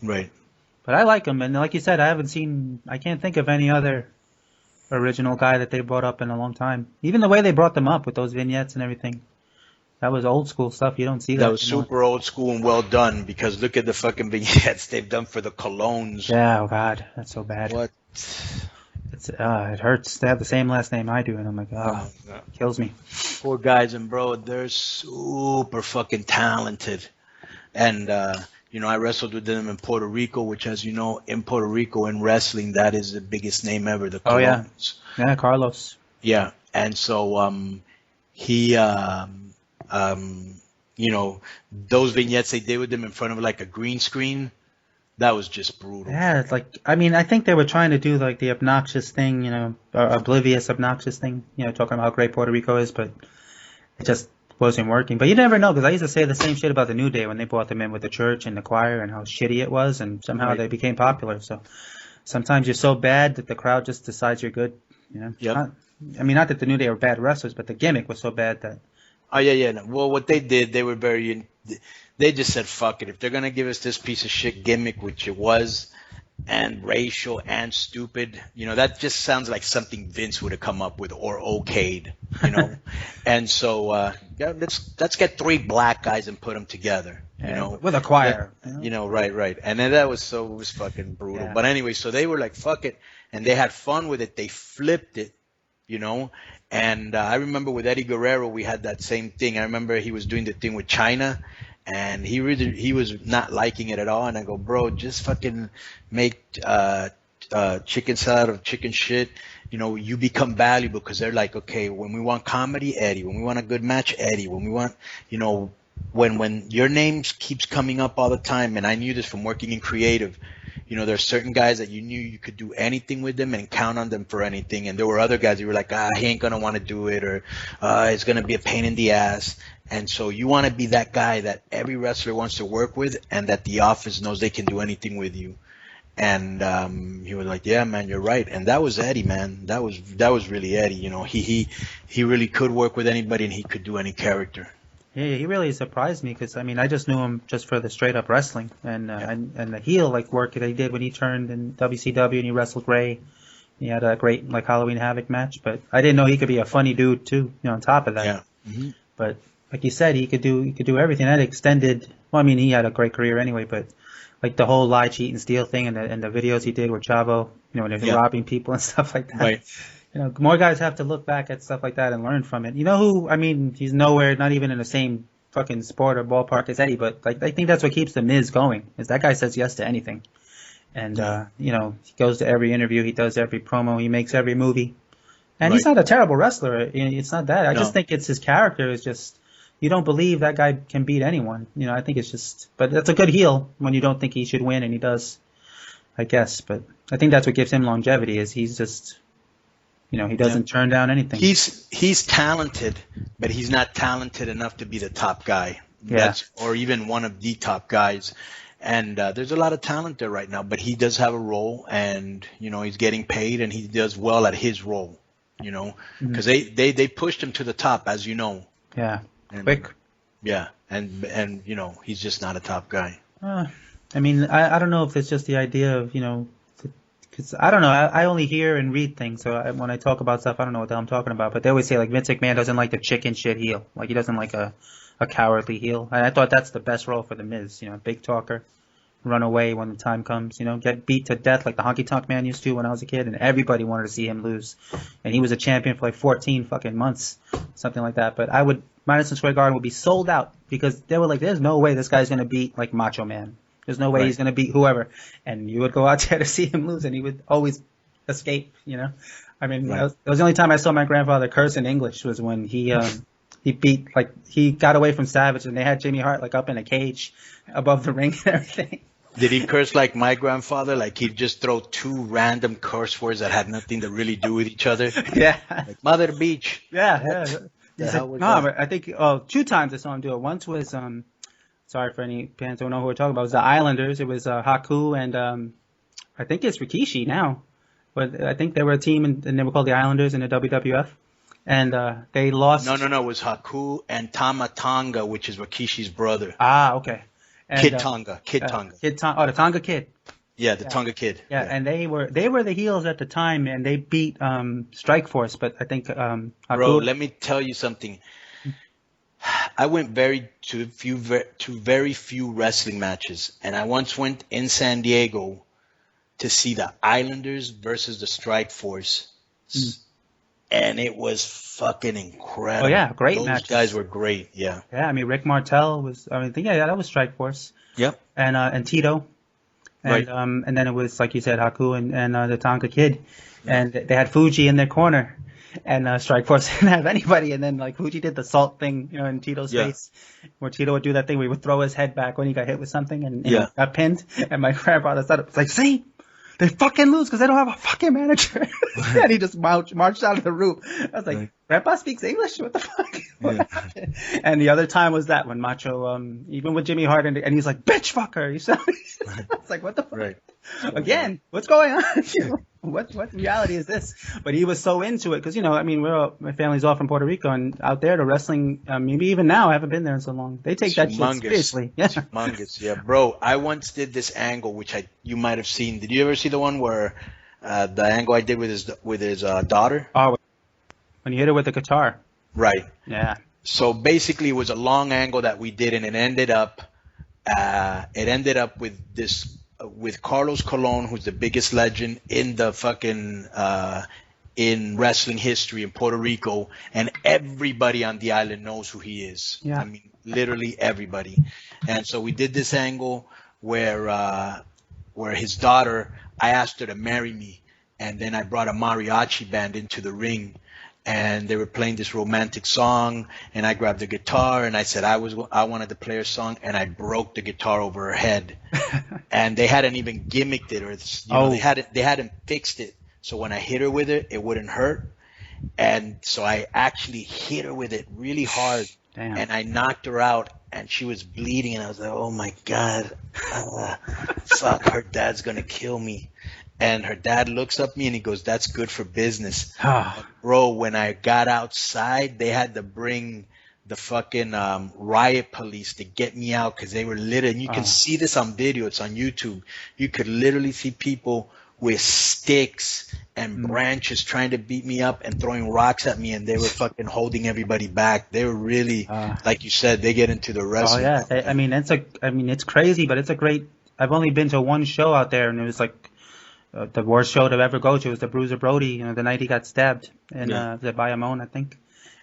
Right. But I like him. And like you said, I can't think of any other original guy that they brought up in a long time. Even the way they brought them up with those vignettes and everything. That was old school stuff. You don't see that. That was super old school and well done because look at the fucking vignettes they've done for the colognes. Yeah, oh God, that's so bad. What? It hurts. They have the same last name I do, and I'm like, kills me. Poor guys, and bro, they're super fucking talented. And I wrestled with them in Puerto Rico, which, as you know, in Puerto Rico in wrestling, that is the biggest name ever. The colognes. Yeah, Carlos. Yeah, and so he. Those vignettes they did with them in front of like a green screen, that was just brutal. Yeah, it's like, I mean, I think they were trying to do like the obnoxious thing, oblivious obnoxious thing, talking about how great Puerto Rico is, but it just wasn't working. But you never know, because I used to say the same shit about the New Day when they brought them in with the church and the choir and how shitty it was, and somehow they became popular. So sometimes you're so bad that the crowd just decides you're good. Yep. Not that the New Day were bad wrestlers, but the gimmick was so bad that. Oh, yeah. No. Well, what they did, they just said, fuck it. If they're going to give us this piece of shit gimmick, which it was, and racial and stupid, that just sounds like something Vince would have come up with or okayed, And so, let's get 3 black guys and put them together. with a choir. Right. And then that was it was fucking brutal. Yeah. But anyway, so they were like, fuck it. And they had fun with it. They flipped it, you know. And I remember with Eddie Guerrero, we had that same thing. I remember he was doing the thing with China, and he was not liking it at all. And I go, bro, just fucking make chicken salad of chicken shit. You become valuable because they're like, okay, when we want comedy, Eddie. When we want a good match, Eddie. When we want, when your name keeps coming up all the time, and I knew this from working in creative, there's certain guys that you knew you could do anything with them and count on them for anything. And there were other guys you were like, he ain't going to want to do it, or it's going to be a pain in the ass. And so you want to be that guy that every wrestler wants to work with and that the office knows they can do anything with you. And he was like, yeah, man, you're right. And that was Eddie, man. That was really Eddie. He really could work with anybody and he could do any character. Yeah, he really surprised me because I just knew him just for the straight up wrestling and the heel work that he did when he turned in WCW and he wrestled Ray. He had a great Halloween Havoc match, but I didn't know he could be a funny dude too. On top of that, yeah. Mm-hmm. But like you said, he could do everything. That extended. Well, I mean, he had a great career anyway, but the whole lie, cheat, and steal thing and the videos he did with Chavo, when he was robbing people and stuff like that. Right. More guys have to look back at stuff like that and learn from it. Who? I mean, he's nowhere, not even in the same fucking sport or ballpark as Eddie, but I think that's what keeps the Miz going. Is that guy says yes to anything, and he goes to every interview, he does every promo, he makes every movie, and he's not a terrible wrestler. It's not that. I just think it's his character is just. You don't believe that guy can beat anyone. I think it's just, but that's a good heel when you don't think he should win and he does, I guess. But I think that's what gives him longevity is he's just, he doesn't turn down anything. He's talented, but he's not talented enough to be the top guy. Yeah. Or even one of the top guys. And there's a lot of talent there right now, but he does have a role and, he's getting paid and he does well at his role, because they pushed him to the top, as you know. Yeah. Quick. Yeah. And he's just not a top guy. I don't know if it's just the idea of, because I don't know. I only hear and read things. So when I talk about stuff, I don't know what the hell I'm talking about. But they always say Vince McMahon doesn't like the chicken shit heel. He doesn't like a cowardly heel. And I thought that's the best role for the Miz. Big talker, run away when the time comes. Get beat to death like the Honky Tonk Man used to when I was a kid, and everybody wanted to see him lose. And he was a champion for 14 fucking months, something like that. But Madison Square Garden would be sold out because they were like, there's no way this guy's gonna beat Macho Man. There's no way he's gonna beat whoever. And you would go out there to see him lose, and he would always escape. That was the only time I saw my grandfather curse in English was when he beat he got away from Savage, and they had Jimmy Hart up in a cage above the ring and everything. Did he curse like my grandfather? He'd just throw two random curse words that had nothing to really do with each other? Yeah. Mother Beach. Yeah. I think 2 times I saw him do it. Once was sorry for any fans who don't know who we're talking about. It was the Islanders. It was Haku and I think it's Rikishi now, but I think they were a team and they were called the Islanders in the WWF, and they lost. No. It was Haku and Tama Tonga, which is Rikishi's brother. Ah, okay. And, Kid Tonga. The Tonga Kid. Yeah, the Tonga Kid. Yeah, and they were the heels at the time, and they beat Strike Force. But I think bro, let me tell you something. I went to very few wrestling matches, and I once went in San Diego to see the Islanders versus the Strike Force, and it was fucking incredible. Oh yeah, great Those matches. guys were great. Yeah. Yeah, Rick Martel was. That was Strike Force. Yep. And Tito. And, right. And then it was, like you said, Haku and the Tonka Kid. And they had Fuji in their corner. And Strike Force didn't have anybody. And then, Fuji did the salt thing, in Tito's face. Where Tito would do that thing where he would throw his head back when he got hit with something and got pinned. And my grandfather said, it was see? They fucking lose because they don't have a fucking manager. And he just marched out of the room. I was like, Grandpa speaks English? What the fuck? What happened? And the other time was that when Macho, even with Jimmy Hart, and he's like, bitch fucker. I was like, what the fuck? Right. Again, what's going on? What reality is this? But he was so into it because, my family's all from Puerto Rico, and out there, the wrestling, maybe even now, I haven't been there in so long. They take that shit seriously. Yeah. Humongous. Yeah, bro. I once did this angle, which you might have seen. Did you ever see the one where the angle I did with his daughter? Oh, when you hit it with the guitar. Right. Yeah. So basically, it was a long angle that we did, and it ended up it ended up with with Carlos Colon, who's the biggest legend in the fucking in wrestling history in Puerto Rico, and everybody on the island knows who he is. Yeah. I mean, literally everybody. And so we did this angle where his daughter, I asked her to marry me, and then I brought a mariachi band into the ring, and they were playing this romantic song, and I grabbed the guitar and I said I wanted to play a song, and I broke the guitar over her head, and they hadn't even gimmicked it, or they hadn't fixed it. So when I hit her with it, it wouldn't hurt. And so I actually hit her with it really hard. Damn. And I knocked her out, and she was bleeding. And I was like, oh, my God. Fuck, her dad's going to kill me. And her dad looks up at me, and he goes, that's good for business. Bro, when I got outside, they had to bring the fucking riot police to get me out because they were lit. And you can see this on video. It's on YouTube. You could literally see people with sticks and branches trying to beat me up and throwing rocks at me, and they were fucking holding everybody back. They were really, like you said, they get into the wrestling. Oh yeah, I mean it's crazy, but it's a great. I've only been to one show out there, and it was like the worst show to ever go to. It was the Bruiser Brody, the night he got stabbed in the Bayamon, I think.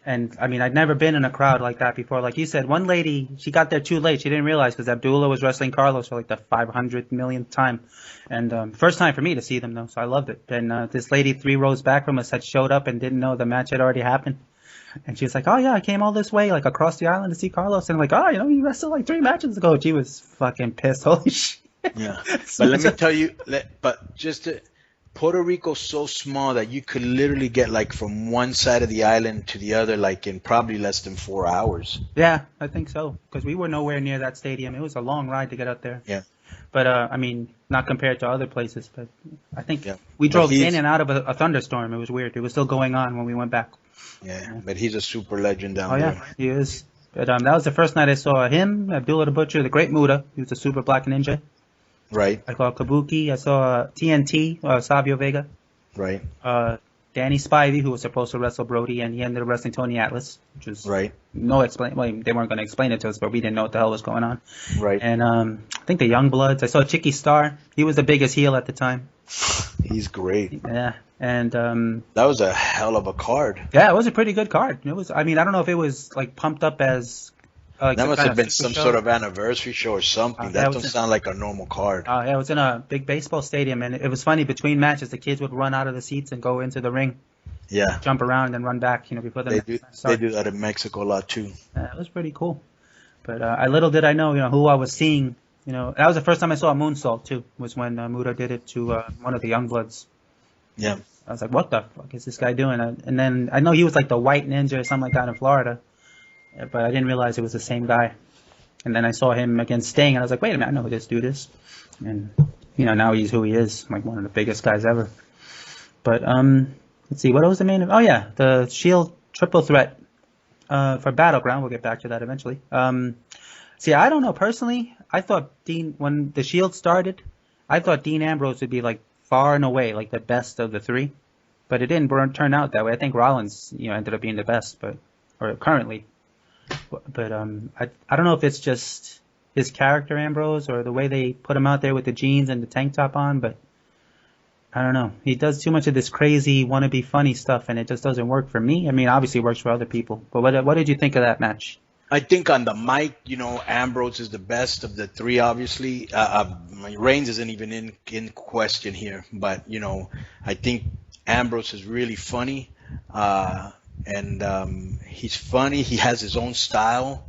And I mean, I'd never been in a crowd like that before. Like you said, one lady, she got there too late. She didn't realize because Abdullah was wrestling Carlos for like the 500 millionth time. And first time for me to see them, though, so I loved it. And this lady 3 rows back from us had showed up and didn't know the match had already happened. And she was like, oh, yeah, I came all this way, like across the island to see Carlos. And like, oh, you wrestled like 3 matches ago. She was fucking pissed. Holy shit. Yeah. But let me tell you, Puerto Rico's so small that you could literally get like from one side of the island to the other like in probably less than 4 hours. Yeah, I think so. Because we were nowhere near that stadium. It was a long ride to get out there. Yeah. But, I mean, not compared to other places. But I think we drove in and out of a thunderstorm. It was weird. It was still going on when we went back. Yeah, but he's a super legend down there. Oh, yeah, he is. But that was the first night I saw him, Abdullah the Butcher, the Great Muda. He was a super black ninja. Right. I saw Kabuki. I saw TNT, Savio Vega. Right. Danny Spivey, who was supposed to wrestle Brody, and he ended up wrestling Tony Atlas, which was no explain. Well, they weren't going to explain it to us, but we didn't know what the hell was going on. Right. And I think the Young Bloods. I saw Chicky Star. He was the biggest heel at the time. He's great. Yeah. And that was a hell of a card. Yeah, it was a pretty good card. It was. I mean, I don't know if it was like pumped up as. That must have been some sort of anniversary show or something. That doesn't sound like a normal card. Yeah, it was in a big baseball stadium, and it was funny. Between matches, the kids would run out of the seats and go into the ring. Yeah. Jump around and then run back, before the match started. They do that in Mexico a lot too. It was pretty cool. But little did I know, who I was seeing. That was the first time I saw a moonsault too. Was when Muda did it to one of the Young Bloods. Yeah. I was like, what the fuck is this guy doing? And then I know he was like the White Ninja or something like that in Florida. But I didn't realize it was the same guy. And then I saw him against Sting, and I was like, wait a minute, I know who this dude is. And, now he's who he is, like one of the biggest guys ever. But, let's see, what was the main event? Oh, yeah, the Shield triple threat for BattleGround. We'll get back to that eventually. See, I don't know. Personally, I thought when the Shield started, I thought Dean Ambrose would be, like, far and away, like, the best of the 3. But it didn't turn out that way. I think Rollins, ended up being the best, or currently. But I don't know if it's just his character, Ambrose, or the way they put him out there with the jeans and the tank top on, but I don't know. He does too much of this crazy wannabe funny stuff, and it just doesn't work for me. I mean, obviously it works for other people. But what did you think of that match? I think on the mic, Ambrose is the best of the 3, obviously. Reigns isn't even in question here, but, I think Ambrose is really funny. And he's funny. He has his own style,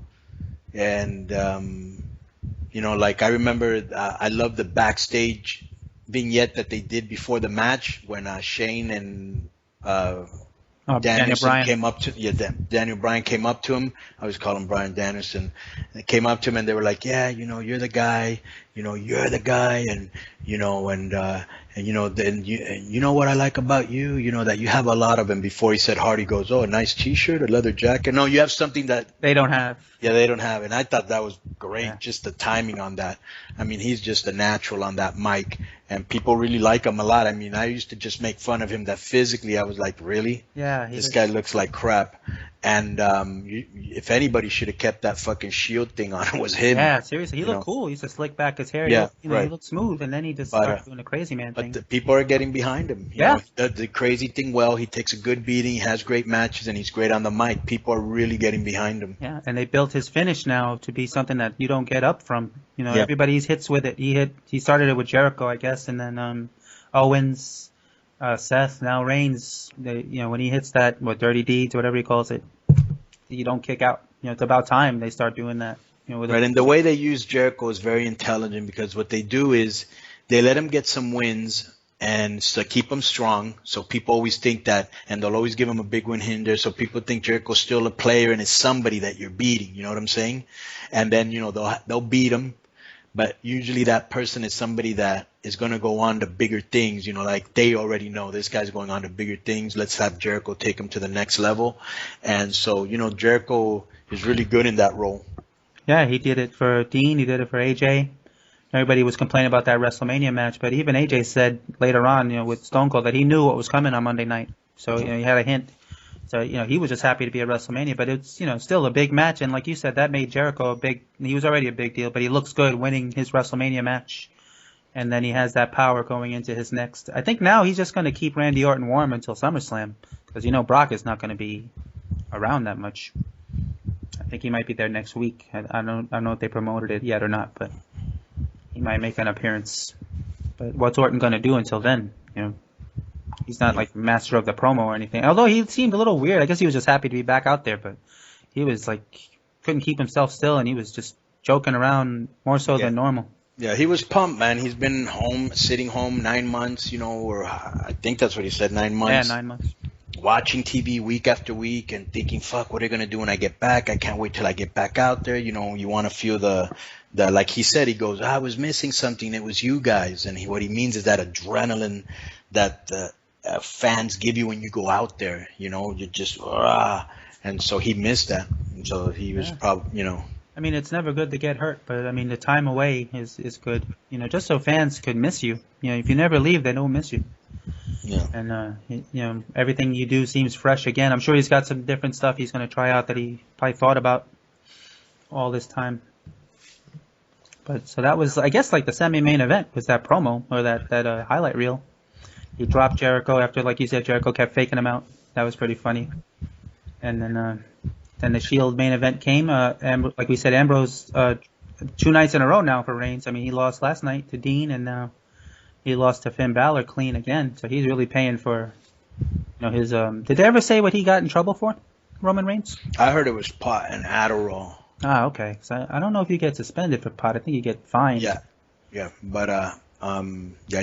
and like I remember, I love the backstage vignette that they did before the match when Shane and Daniel Bryan came up to Daniel Bryan came up to him. I always call him Bryan Danielson. They came up to him and they were like, yeah, you're the guy, you're the guy, and then you know what I like about you, that you have a lot of them. Before he said Hardy goes, oh, a nice T-shirt, a leather jacket. No, you have something that they don't have. Yeah, they don't have. And I thought that was great, just the timing on that. I mean, he's just a natural on that mic, and people really like him a lot. I mean, I used to just make fun of him that physically I was like, really? Yeah. This guy looks like crap. And if anybody should have kept that fucking shield thing on, it was him. Yeah, seriously, he looked cool. He used to slick back his hair. Yeah, He looked smooth, and then he just started doing the crazy man thing. But the people are getting behind him. You know, the crazy thing. Well, he takes a good beating. He has great matches, and he's great on the mic. People are really getting behind him. Yeah, and they built his finish now to be something that you don't get up from. You know, everybody hits with it. He started it with Jericho, I guess, and then Owens, Seth, now Reigns. When he hits that, Dirty Deeds, whatever he calls it, you don't kick out. It's about time they start doing that. Right, and the way they use Jericho is very intelligent, because what they do is they let him get some wins and so keep him strong. So people always think that, and they'll always give him a big win hinder. So people think Jericho's still a player and is somebody that you're beating. You know what I'm saying? And then they'll beat him, but usually that person is somebody that is going to go on to bigger things. Like they already know this guy's going on to bigger things. Let's have Jericho take him to the next level. And so Jericho is really good in that role. Yeah, he did it for Dean. He did it for AJ. Everybody was complaining about that WrestleMania match, but even AJ said later on, with Stone Cold, that he knew what was coming on Monday night. So, he had a hint. So, he was just happy to be at WrestleMania, but it's, still a big match. And like you said, that made Jericho he was already a big deal, but he looks good winning his WrestleMania match. And then he has that power going into his next. I think now he's just going to keep Randy Orton warm until SummerSlam, because, Brock is not going to be around that much. I think he might be there next week. I don't know if they promoted it yet or not, but he might make an appearance. But what's Orton going to do until then? He's not like master of the promo or anything. Although he seemed a little weird. I guess he was just happy to be back out there, but he was couldn't keep himself still, and he was just joking around more so than normal. Yeah, he was pumped, man. He's been sitting home 9 months, or I think that's what he said, 9 months. Yeah, 9 months. Watching TV week after week and thinking, fuck, what are they going to do when I get back? I can't wait till I get back out there. You want to feel the like he said, he goes, I was missing something. It was you guys. And what he means is that adrenaline that fans give you when you go out there, you just, and so he missed that. And so he was probably, I mean, it's never good to get hurt, but I mean, the time away is good, just so fans could miss you. If you never leave, they don't miss you. Yeah. And, everything you do seems fresh again. I'm sure he's got some different stuff he's going to try out that he probably thought about all this time. But so that was, I guess, the semi-main event was that promo or that highlight reel. He dropped Jericho after, like you said, Jericho kept faking him out. That was pretty funny. And then the Shield main event came. And like we said, Ambrose 2 nights in a row now for Reigns. I mean, he lost last night to Dean, and now he lost to Finn Balor clean again. So he's really paying for, his. Did they ever say what he got in trouble for, Roman Reigns? I heard it was pot and Adderall. Ah, okay. So I don't know if you get suspended for pot. I think you get fined. Yeah. But I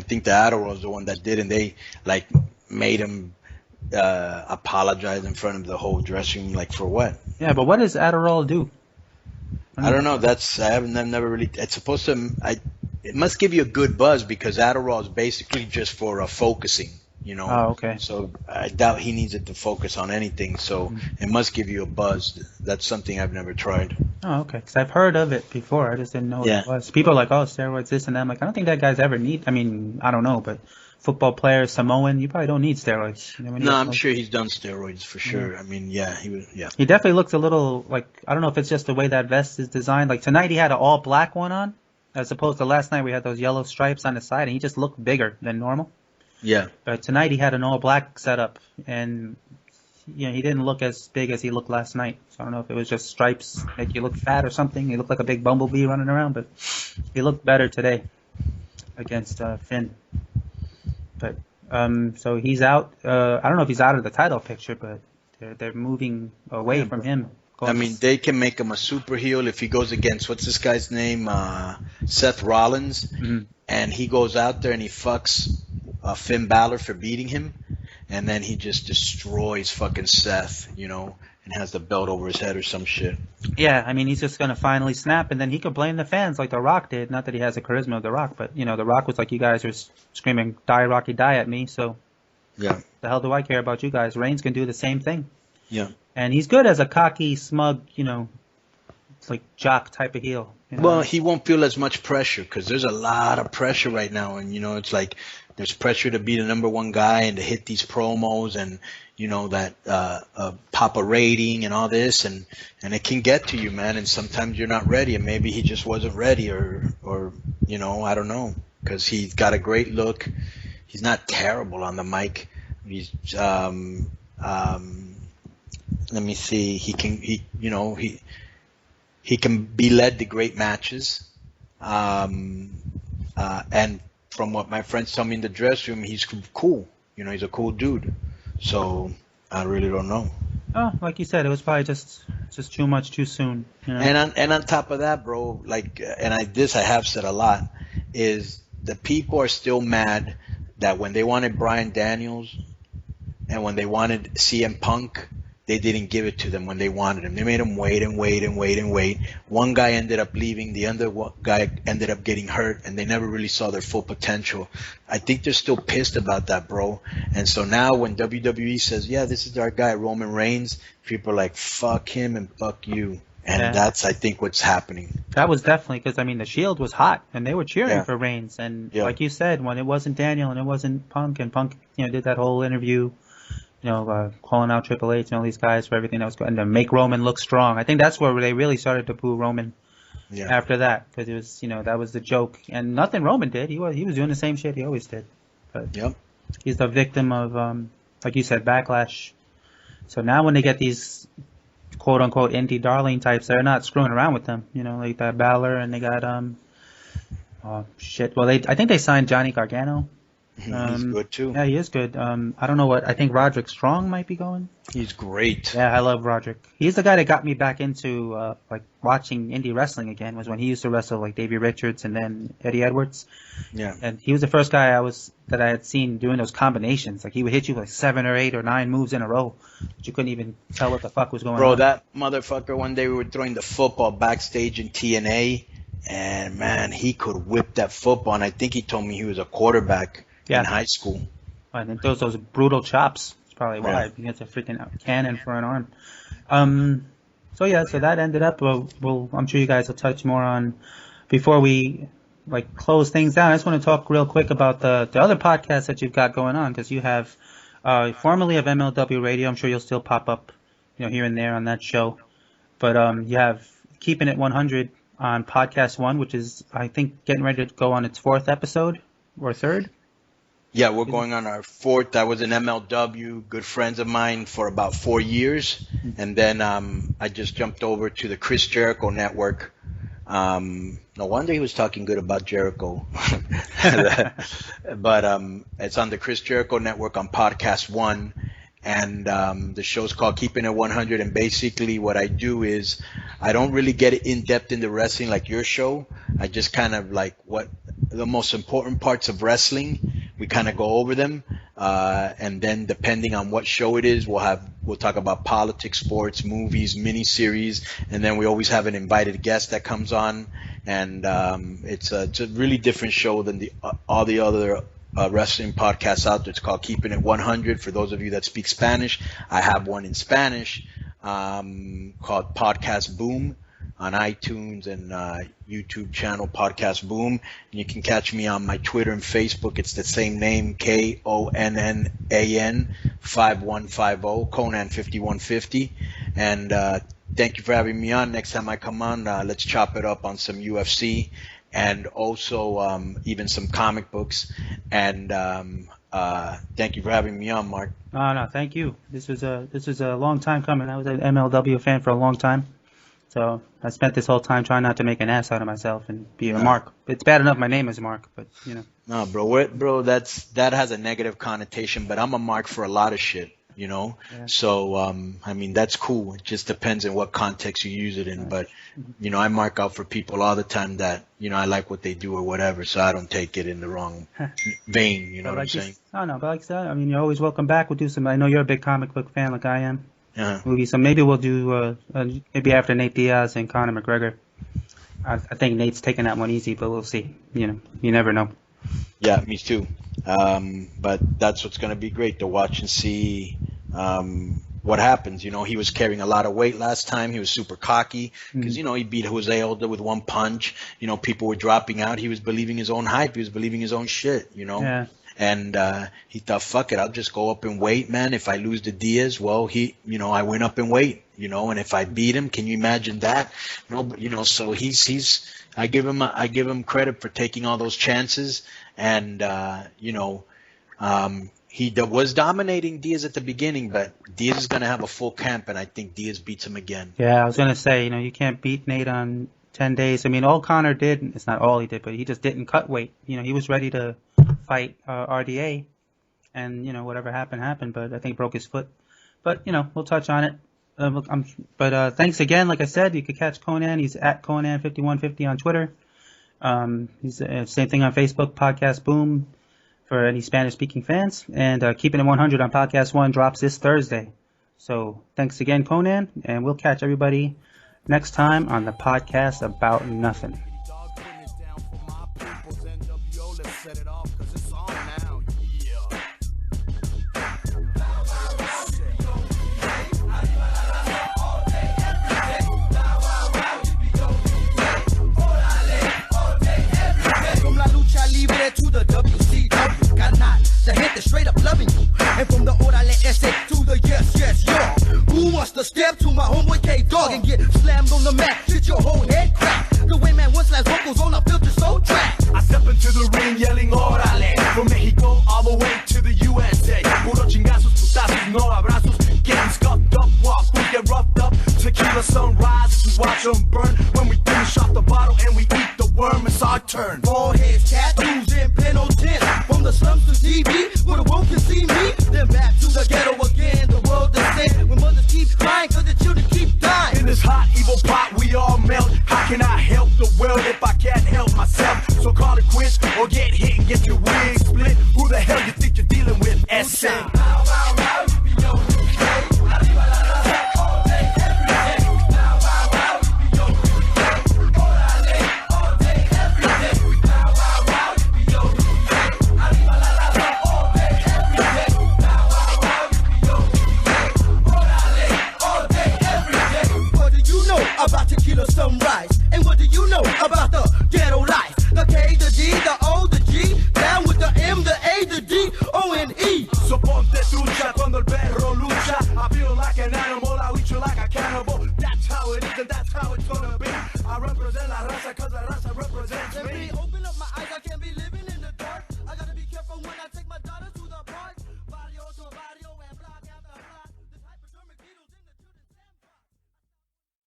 think the Adderall is the one that did, and they made him apologize in front of the whole dressing room, for what? Yeah, but what does Adderall do? I don't know. I've never really. It's supposed to. It must give you a good buzz, because Adderall is basically just for focusing. Oh, okay. So I doubt he needs it to focus on anything. So it must give you a buzz. That's something I've never tried. Oh, okay. Because I've heard of it before. I just didn't know what it was. People are like, oh, steroids, this and that. I'm like, I don't think that guy's ever need. I mean, I don't know, but football player, Samoan, you probably don't need steroids. No, I'm sure he's done steroids for sure. Yeah. I mean, he was. Yeah. He definitely looks a little I don't know if it's just the way that vest is designed. Tonight he had an all black one on, as opposed to last night we had those yellow stripes on the side, and he just looked bigger than normal. Yeah. But tonight he had an all black setup, and he didn't look as big as he looked last night. So I don't know if it was just stripes make you look fat or something. He looked like a big bumblebee running around, but he looked better today against Finn. But so he's out. I don't know if he's out of the title picture, but they're moving away from him. I mean, they can make him a super heel if he goes against, what's this guy's name? Seth Rollins. Mm-hmm. And he goes out there and he fucks Finn Balor for beating him. And then he just destroys fucking Seth, and has the belt over his head or some shit. Yeah, I mean, he's just going to finally snap, and then he could blame the fans like The Rock did. Not that he has the charisma of The Rock, but, The Rock was like, you guys are screaming, die, Rocky, die at me, so yeah, the hell do I care about you guys? Reigns can do the same thing. Yeah. And he's good as a cocky, smug, jock type of heel. Well, he won't feel as much pressure, because there's a lot of pressure right now, and, it's like there's pressure to be the number one guy and to hit these promos and, that pop a rating and all this. And it can get to you, man. And sometimes you're not ready. And maybe he just wasn't ready or I don't know. Because he's got a great look. He's not terrible on the mic. He's, let me see. He can be led to great matches. And from what my friends tell me in the dressing room, he's cool. He's a cool dude. So I really don't know. Oh, like you said, it was probably just too much too soon. And on top of that, bro, I have said a lot, is the people are still mad that when they wanted Bryan Daniels and when they wanted CM Punk, they didn't give it to them when they wanted him. They made him wait and wait and wait and wait. One guy ended up leaving. The other guy ended up getting hurt, and they never really saw their full potential. I think they're still pissed about that, bro. And so now when WWE says, yeah, this is our guy, Roman Reigns, people are like, fuck him and fuck you. And that's, I think, what's happening. That was definitely because, the Shield was hot, and they were cheering for Reigns. And like you said, when it wasn't Daniel and it wasn't Punk, and Punk, did that whole interview, calling out Triple H and all these guys for everything that was going, and to make Roman look strong. I think that's where they really started to boo Roman after that, because it was, that was the joke, and nothing Roman did. He was doing the same shit he always did. But he's the victim of, like you said, backlash. So now when they get these quote unquote indie darling types, they're not screwing around with them. Like that Balor, and they got Well, I think they signed Johnny Gargano. He's good too. Yeah, he is good. I don't know I think Roderick Strong might be going. He's great. Yeah, I love Roderick. He's the guy that got me back into watching indie wrestling again. Was when he used to wrestle like Davey Richards and then Eddie Edwards. Yeah. And he was the first guy that I had seen doing those combinations. Like he would hit you like 7 or 8 or 9 moves in a row, but you couldn't even tell what the fuck was going on. Bro, that motherfucker, one day we were throwing the football backstage in TNA, and man, he could whip that football. And I think he told me he was a quarterback. In high school. And then those brutal chops. That's probably why. He gets a freaking cannon for an arm. So that ended up. I'm sure you guys will touch more on before we close things down. I just want to talk real quick about the other podcasts that you've got going on, because you have formerly of MLW Radio. I'm sure you'll still pop up, here and there on that show. But you have Keepin It 100 on Podcast One, which is I think getting ready to go on its 4th episode or 3rd. Yeah, we're going on our 4th. I was in MLW, good friends of mine for about 4 years. And then I just jumped over to the Chris Jericho network. No wonder he was talking good about Jericho. But it's on the Chris Jericho network on Podcast One. And the show's called Keepin It 100. And basically what I do is I don't really get in depth into wrestling like your show. I just kind of what the most important parts of wrestling. We kind of go over them, and then depending on what show it is, we'll talk about politics, sports, movies, miniseries, and then we always have an invited guest that comes on, and it's a really different show than all the other wrestling podcasts out there. It's called Keepin It 100. For those of you that speak Spanish, I have one in Spanish called Podcast Boom on iTunes and YouTube channel Podcast Boom. And you can catch me on my Twitter and Facebook. It's the same name, Konnan 5150, Konnan 5150. And thank you for having me on. Next time I come on, let's chop it up on some UFC and also even some comic books. And thank you for having me on, Mark. No, thank you. This was a long time coming. I was an MLW fan for a long time. So I spent this whole time trying not to make an ass out of myself and be a Mark. It's bad enough my name is Mark, but No, bro, that has a negative connotation, but I'm a Mark for a lot of shit, Yeah. So, that's cool. It just depends on what context you use it in. But, I mark out for people all the time that, I like what they do or whatever, so I don't take it in the wrong vein, you know what I'm saying? But like I said, you're always welcome back. We'll do some, I know you're a big comic book fan like I am. Movie. So maybe we'll do maybe after Nate Diaz and Conor McGregor. I think Nate's taking that one easy, but we'll see. You never know. Yeah, me too. But that's what's going to be great to watch and see what happens. He was carrying a lot of weight last time. He was super cocky because, he beat Jose Aldo with one punch. People were dropping out. He was believing his own hype. He was believing his own shit, Yeah. And he thought, fuck it, I'll just go up in weight, man. If I lose to Diaz, well, I went up in weight, and if I beat him, can you imagine that? No, but, so I give him credit for taking all those chances. And, he was dominating Diaz at the beginning, but Diaz is going to have a full camp, and I think Diaz beats him again. Yeah, I was going to say, you can't beat Nate on 10 days. I mean, all Connor did, it's not all he did, but he just didn't cut weight. He was ready to fight RDA, and, whatever happened, but I think he broke his foot. But, we'll touch on it. But thanks again. Like I said, you could catch Konnan. He's at Konnan5150 on Twitter. He's same thing on Facebook, Podcast Boom, for any Spanish-speaking fans. And Keepin It 100 on Podcast One drops this Thursday. So thanks again, Konnan, and we'll catch everybody next time on the podcast about nothing. To the WCW, got not the hit that's straight up loving you. And from the orale essay to the yes, yo. Who wants to step to my homeboy K-Dog and get slammed on the mat? Shit, your whole head crack. The way man once last vocals on a filter so track. I step into the ring yelling orale. From Mexico all the way to the USA. Puro chingazos, putazos, no abrazos. Getting scuffed up, walk, we get roughed up. Tequila sunrise, we watch them burn. When we finish off the bottle and we eat the worm, it's our turn.